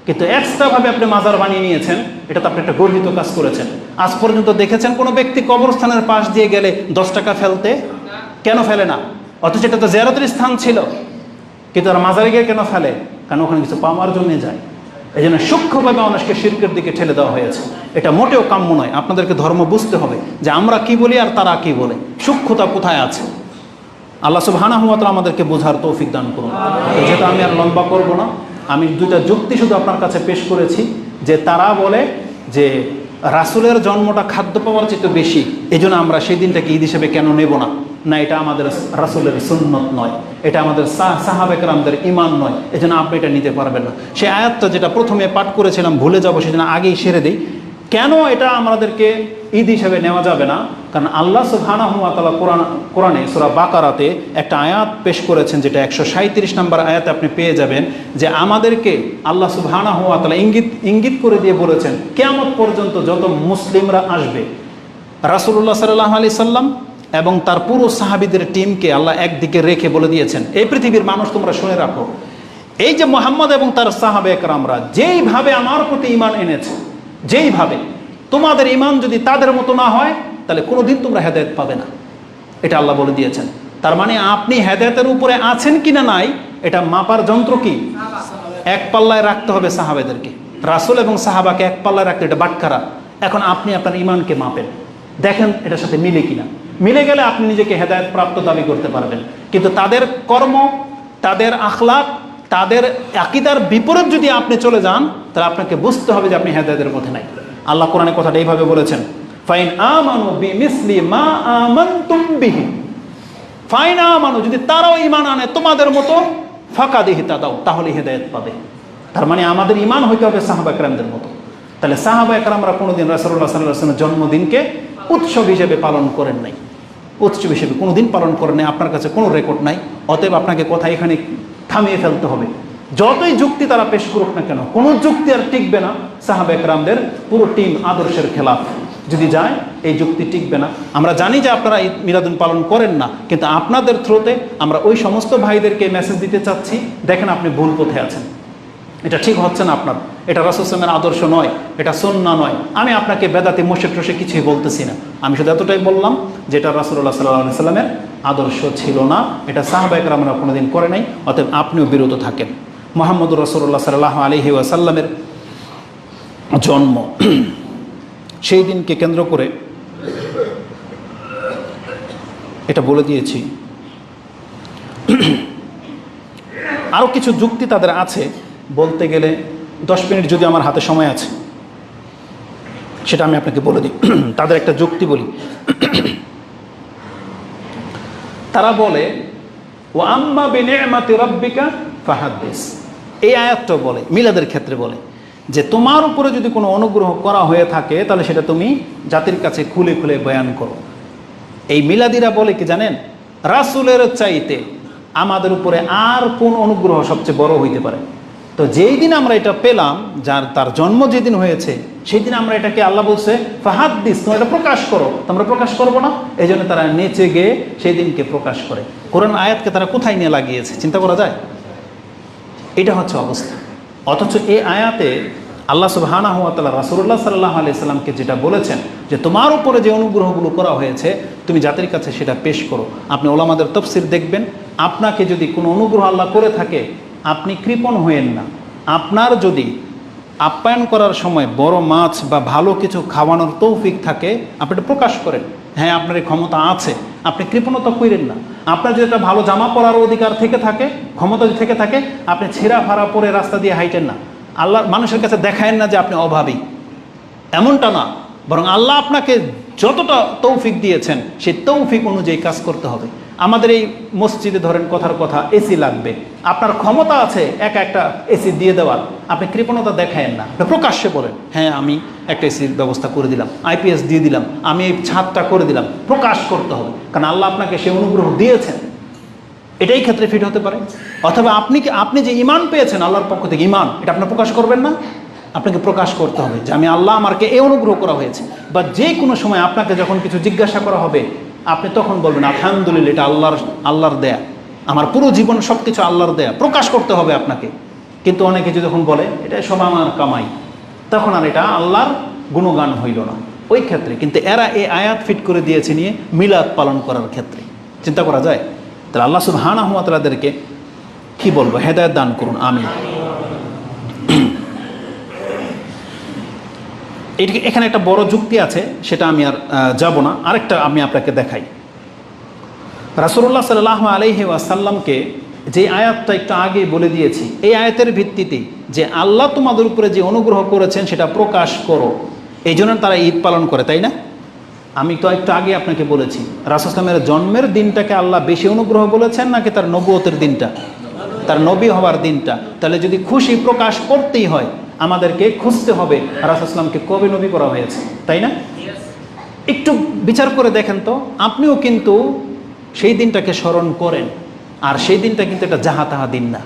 কিন্তু এক্সট্রাভাবে আপনি মাজার বানিয়ে নিয়েছেন, এটা তো আপনি একটা গর্হিত কাজ করেছেন। আজ পর্যন্ত দেখেছেন কোনো ব্যক্তি কবরস্থানের পাশ দিয়ে গেলে 10 টাকা ফেলতে? কেন ফেলে না? অথচ এটা তো জিয়ারতের স্থান ছিল, কিন্তু আর মাজারে গিয়ে কেন ফেলে? কারণ ওখানে কিছু পাওয়ার জন্য যায়। এই জন্য সূক্ষ্মভাবে মানুষকে শিরকের দিকে ঠেলে দেওয়া হয়েছে। এটা মোটেও কাম্য নয়। আপনাদেরকে ধর্ম বুঝতে হবে যে আমরা কি বলি আর তারা কি বলে, সূক্ষ্মতা কোথায় আছে। আল্লাহ সুবহানাহু ওয়া তাআলা আমাদেরকে বোঝার তৌফিক দান করুন। যেটা আমি আর লম্বা করব না, আমি 2টা যুক্তি শুধু আপনার কাছে পেশ করেছি। যে তারা বলে যে রাসূলের জন্মটা খাদ্য পাওয়ার চেয়ে বেশি, এই জন্য আমরা সেই দিনটাকে ঈদ হিসেবে কেন নেব না? না, এটা আমাদের রাসূলের সুন্নত নয়, এটা আমাদের সাহাবা কেরামদের ঈমান নয়, এই জন্য আপনি এটা নিতে পারবেন না। সেই আয়াতটা যেটা প্রথমে পাঠ করেছিলাম ভুলে যাব, সেজন্য আগেই সেরে দিই। কেন এটা আমাদেরকে ঈদ হিসেবে নেওয়া যাবে না? কারণ আল্লাহ সুবহানাহু ওয়া তাআলা কোরআনে সূরা বাকারাতে একটা আয়াত পেশ করেছেন, যেটা 137 নম্বর আয়াতে আপনি পেয়ে যাবেন, যে আমাদেরকে আল্লাহ সুবহানাহু ওয়া তাআলা ইঙ্গিত করে দিয়ে বলেছেন, কিয়ামত পর্যন্ত যত মুসলিমরা আসবে, রাসূলুল্লাহ সাল্লাল্লাহু আলাইহি সাল্লাম এবং তার পুরো সাহাবীদের টিমকে আল্লাহ একদিকে রেখে বলে দিয়েছেন, এই পৃথিবীর মানুষ তোমরা শুনে রাখো, এই যে মুহাম্মদ এবং তার সাহাবা একরামরা যেইভাবে আমার প্রতি ঈমান এনেছে, যেইভাবে, তোমাদের ঈমান যদি তাদের মতো না হয়, তাহলে কোনোদিন তোমরা হেদায়েত পাবে না। এটা আল্লাহ বলে দিয়েছেন। তার মানে আপনি হেদায়েতের উপরে আছেন কিনা নাই, এটা মাপার যন্ত্র কি? এক পাল্লায় রাখতে হবে সাহাবাদেরকে। রাসূল এবং সাহাবাকে এক পাল্লায় রাখতে, এটা বাটখারা। এখন আপনি আপনার ঈমানকে মাপেন, দেখেন এটার সাথে মিলে কিনা। মিলে গেলে আপনি নিজেকে হেদায়েত প্রাপ্ত দাবি করতে পারবেন। কিন্তু তাদের কর্ম, তাদের আখলাক, তাদের আকীদার বিপরীত যদি আপনি চলে যান, তাহলে আপনাকে বুঝতে হবে যে আপনি হেদায়েতের পথে নাই। আল্লাহ কোরআনে কথাটা এইভাবে বলেছেন, ফাইন আমানু বিমিসলি মা আমানতুম বিহি, ফাইন আমানু, যদি তারাও ঈমান আনে তোমাদের মতো, ফাকাদ ইহতাদাউ, তাহলে হেদায়েত পাবে। তার মানে আমাদের ঈমান হইতে হবে সাহাবা একরামদের মতো। তাহলে সাহাবা একরামরা কোনোদিন রাসূলুল্লাহ সাল্লাল্লাহু আলাইহি ওয়াসাল্লামের জন্মদিনকে উৎসব হিসেবে পালন করেন নাই, উৎসব হিসেবে কোনোদিন পালন করেন নাই। আপনার কাছে কোনো রেকর্ড নাই, অতএব আপনাকে কথা এখানে থামিয়ে ফেলতে হবে। যতই যুক্তি তারা পেশ করুক না কেন, কোনো যুক্তি আর টিকবে না। সাহাবা একরামদের পুরো টিম আদর্শের খেলাফ যদি যায়, এই যুক্তি টিকবে না। আমরা জানি যে আপনারা ঈদ মিলাদুন পালন করেন না, কিন্তু আপনাদের থ্রুতে আমরা ওই সমস্ত ভাইদেরকে মেসেজ দিতে চাচ্ছি, দেখেন আপনি ভুল পথে আছেন, এটা ঠিক হচ্ছে না আপনার, এটা রাসূল সাল্লাল্লাহু আলাইহি ওয়াসাল্লামের আদর্শ নয়, এটা সুন্নাহ নয়। আমি আপনাকে বেদাতি মুশরিক টুশরিক কিছুই বলতেছি না, আমি শুধু এতটাই বললাম যে এটা রাসূলুল্লাহ সাল্লাল্লাহু আলাইহি ওয়াসাল্লামের আদর্শ ছিল না, এটা সাহাবা একরামরা কোনোদিন করে নাই, অতএব আপনিও বিরত থাকেন। মুহাম্মদুর রাসূলুল্লাহ সাল্লাল্লাহু আলাইহি ওয়াসাল্লামের জন্ম, সেই দিনকে কেন্দ্র করে এটা বলে দিয়েছি। আরও কিছু যুক্তি তাদের আছে, বলতে গেলে 10 মিনিট যদি আমার হাতে সময় আছে, সেটা আমি আপনাকে বলে দিই। তাদের একটা যুক্তি বলি। তারা বলে, ওয়া আম্মা বিনি'মাতি রাব্বিকা ফাহাদ্দিস, এই আয়াতটা বলে, মিলাদের ক্ষেত্রে বলে যে তোমার উপরে যদি কোনো অনুগ্রহ করা হয়ে থাকে, তাহলে সেটা তুমি জাতির কাছে খুলে খুলে বয়ান করো। এই মিলাদিরা বলে কি জানেন, রাসূলের চাইতে আমাদের উপরে আর কোন অনুগ্রহ সবচেয়ে বড় হইতে পারে? তো যেই দিন আমরা এটা পেলাম, যার তার জন্ম যেদিন হয়েছে, সেই দিন আমরা এটাকে, আল্লাহ বলছে ফাহাদ্দিস, তোমরা এটা প্রকাশ করো, তোমরা প্রকাশ করবো না, এই জন্য তারা নেচে গিয়ে সেই দিনকে প্রকাশ করে। কোরআন আয়াতকে তারা কোথায় নিয়ে লাগিয়েছে চিন্তা করা যায়? এটা হচ্ছে অবস্থা। অথচ এই আয়াতে আল্লাহ সুবহানাহু ওয়া তাআলা রাসূলুল্লাহ সাল্লাল্লাহু আলাইহি সাল্লামকে যেটা বলেছেন, যে তোমার উপরে যে অনুগ্রহগুলো করা হয়েছে তুমি জাতির কাছে সেটা পেশ করো। আপনি ওলামাদের তাফসীর দেখবেন, আপনাকে যদি কোনো অনুগ্রহ আল্লাহ করে থাকে, আপনি কৃপণ হয়েন না। আপনার যদি আপ্যায়ন করার সময় বড় মাছ বা ভালো কিছু খাওয়ানোর তৌফিক থাকে, আপনি এটা প্রকাশ করেন, হ্যাঁ আপনার এই ক্ষমতা আছে, আপনি কৃপণতা করেন না। আপনার যদি একটা ভালো জামা পরার অধিকার থেকে থাকে, ক্ষমতা যদি থেকে থাকে, আপনি ছেঁড়া ফাড়া পরে রাস্তা দিয়ে হাইটেন না। আল্লাহ মানুষের কাছে দেখায়েন না যে আপনি অভাবী, এমনটা না, বরং আল্লাহ আপনাকে যতটা তৌফিক দিয়েছেন সেই তৌফিক অনুযায়ী কাজ করতে হবে। আমাদের এই মসজিদে ধরেন কথার কথা এসি লাগবে, আপনার ক্ষমতা আছে একটা এসি দিয়ে দেওয়ার, আপনি কৃপণতা দেখায়েন না, প্রকাশ্যে বলেন হ্যাঁ আমি একটা এসির ব্যবস্থা করে দিলাম, আইপিএস দিয়ে দিলাম, আমি এই ছাদটা করে দিলাম। প্রকাশ করতে হবে, কারণ আল্লাহ আপনাকে সে অনুগ্রহ দিয়েছেন। এটাই ক্ষেত্রে ফিট হতে পারে। অথবা আপনি যে ঈমান পেয়েছেন আল্লাহর পক্ষ থেকে, ঈমান, এটা আপনি প্রকাশ করবেন না, আপনাকে প্রকাশ করতে হবে যে আমি আল্লাহ আমাকে এই অনুগ্রহ করা হয়েছে। বা যে কোনো সময় আপনাকে যখন কিছু জিজ্ঞাসা করা হবে আপনি তখন বলবেন আলহামদুলিল্লাহ, এটা আল্লাহর দেয়া, আমার পুরো জীবন সব কিছু আল্লাহর দেয়া। প্রকাশ করতে হবে আপনাকে। কিন্তু অনেকে যখন বলে এটা সব আমার কামাই, তখন আর এটা আল্লাহর গুণগান হইল না ওই ক্ষেত্রে। কিন্তু এরা এই আয়াত ফিট করে দিয়েছে নিয়ে মিলাদ পালন করার ক্ষেত্রে। চিন্তা করা যায়? তাহলে আল্লাহ সুবহানাহু ওয়া তাআলাদেরকে কি বলবো, হেদায়েত দান করুন, আমিন। এখানে একটা বড় যুক্তি আছে, সেটা আমি আর যাব না, আরেকটা আমি আপনাকে দেখাই। রাসূলুল্লাহ সাল্লাল্লাহু আলাইহি ওয়াসাল্লামকে যে আয়াতটা একটু আগে বলে দিয়েছি, এই আয়াতের ভিত্তিতে যে আল্লাহ তোমাদের উপরে যে অনুগ্রহ করেছেন সেটা প্রকাশ করো, এই জন্য তারা ঈদ পালন করে, তাই না? আমি তো একটু আগে আপনাকে বলেছি রাসূল সাল্লাল্লাহু জন্মের দিনটাকে আল্লাহ বেশি অনুগ্রহ বলেছেন নাকি তার নবুয়তের দিনটা, তার নবী হওয়ার দিনটা? তাহলে যদি খুশি প্রকাশ করতেই হয় আমাদেরকে খুঁজতে হবে রাসূল সাল্লামকে কবে নবী করা হয়েছে, তাই না? একটু বিচার করে দেখেন তো, আপনিও কিন্তু সেই দিনটাকে স্মরণ করেন, আর সেই দিনটা কিন্তু এটা যাহা তাহা দিন না।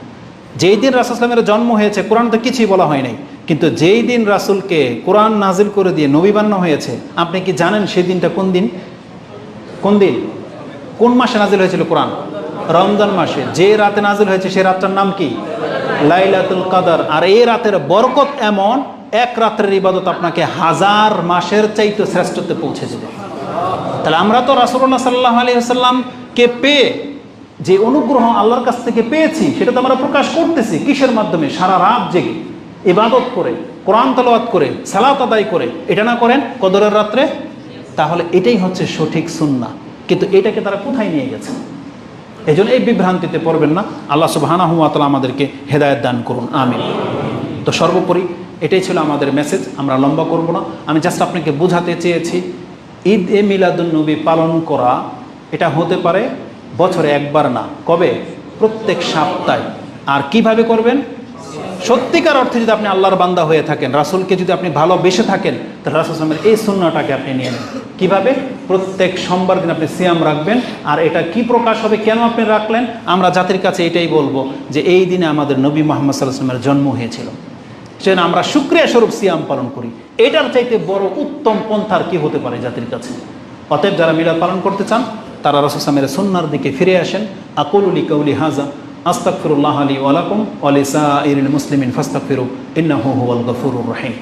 যেই দিন রাসূল সাল্লামের জন্ম হয়েছে কোরআন তো কিছুই বলা হয় নাই, কিন্তু যেই দিন রাসূলকে কোরআন নাজিল করে দিয়ে নবী বানানো হয়েছে, আপনি কি জানেন সেই দিনটা কোন দিন? কোন দিন, কোন মাসে নাজিল হয়েছিল কোরআন? রমজান মাসে। যে রাতে নাজিল হয়েছে সেই রাতটার নাম কি? লাইলাতুল কদর। আর এই রাতের বরকত এমন, এক রাতের ইবাদত আপনাকে 1000 মাসের চাইতে শ্রেষ্ঠত্বে পৌঁছে দেবে। তাহলে আমরা তো রাসূলুল্লাহ সাল্লাল্লাহু আলাইহি ওয়াসাল্লামকে পেয়ে যে অনুগ্রহ আল্লাহর কাছ থেকে পেয়েছি সেটা তো আমরা প্রকাশ করতেছি কিসের মাধ্যমে? সারা রাত জেগে ইবাদত করে, কোরআন তেলাওয়াত করে, সালাত আদায় করে। এটা না করেন কদরের রাত্রে? তাহলে এটাই হচ্ছে সঠিক সুন্নাহ। কিন্তু এটাকে তারা কোথায় নিয়ে গেছে? এই জন্য এই বিভ্রান্তিতে পড়বেন না। আল্লাহ সুবহানাহু ওয়া তাআলা আমাদেরকে হেদায়েত দান করুন, আমিন। তো সর্বোপরি এটাই ছিল আমাদের মেসেজ, আমরা লম্বা করব না। আমি জাস্ট আপনাকে বোঝাতে চেয়েছি ঈদ এ মিলাদুন নবী পালন করা এটা হতে পারে বছরে একবার না, কবে? প্রত্যেক সপ্তাহে। আর কিভাবে করবেন? সত্যিকার অর্থে যদি আপনি আল্লাহর বান্দা হয়ে থাকেন, রাসূলকে যদি আপনি ভালোবেসে থাকেন, তাহলে রাসূল সাল্লাল্লাহু আলাইহি ওয়াসাল্লামের এই সুন্নাহটাকে আপনি নিয়ে নেন। কীভাবে? প্রত্যেক সোমবার দিন আপনি সিয়াম রাখবেন। আর এটা কি প্রকাশ হবে, কেন আপনি রাখলেন? আমরা জাতির কাছে এটাই বলবো যে এই দিনে আমাদের নবী মুহাম্মদ সাল্লাল্লাহু আলাইহি ওয়াসাল্লামের জন্ম হয়েছিল, সেজন্য আমরা শুকরিয়া স্বরূপ সিয়াম পালন করি। এটার চাইতে বড় উত্তম পন্থার কি হতে পারে জাতির কাছে? অতএব যারা মিলাদ পালন করতে চান তারা রাসূল সাল্লাল্লাহু আলাইহি ওয়াসাল্লামের সুন্নাহর দিকে ফিরে আসেন। আকুলু লিকাউলি হাযা আস্তাগফিরুল্লাহ লি ওয়া লাকুম ওয়া লিসাইরিল মুসলিমিন ফাস্তাগফিরু ইন্নাহু হুয়াল গফুরুর রহিম।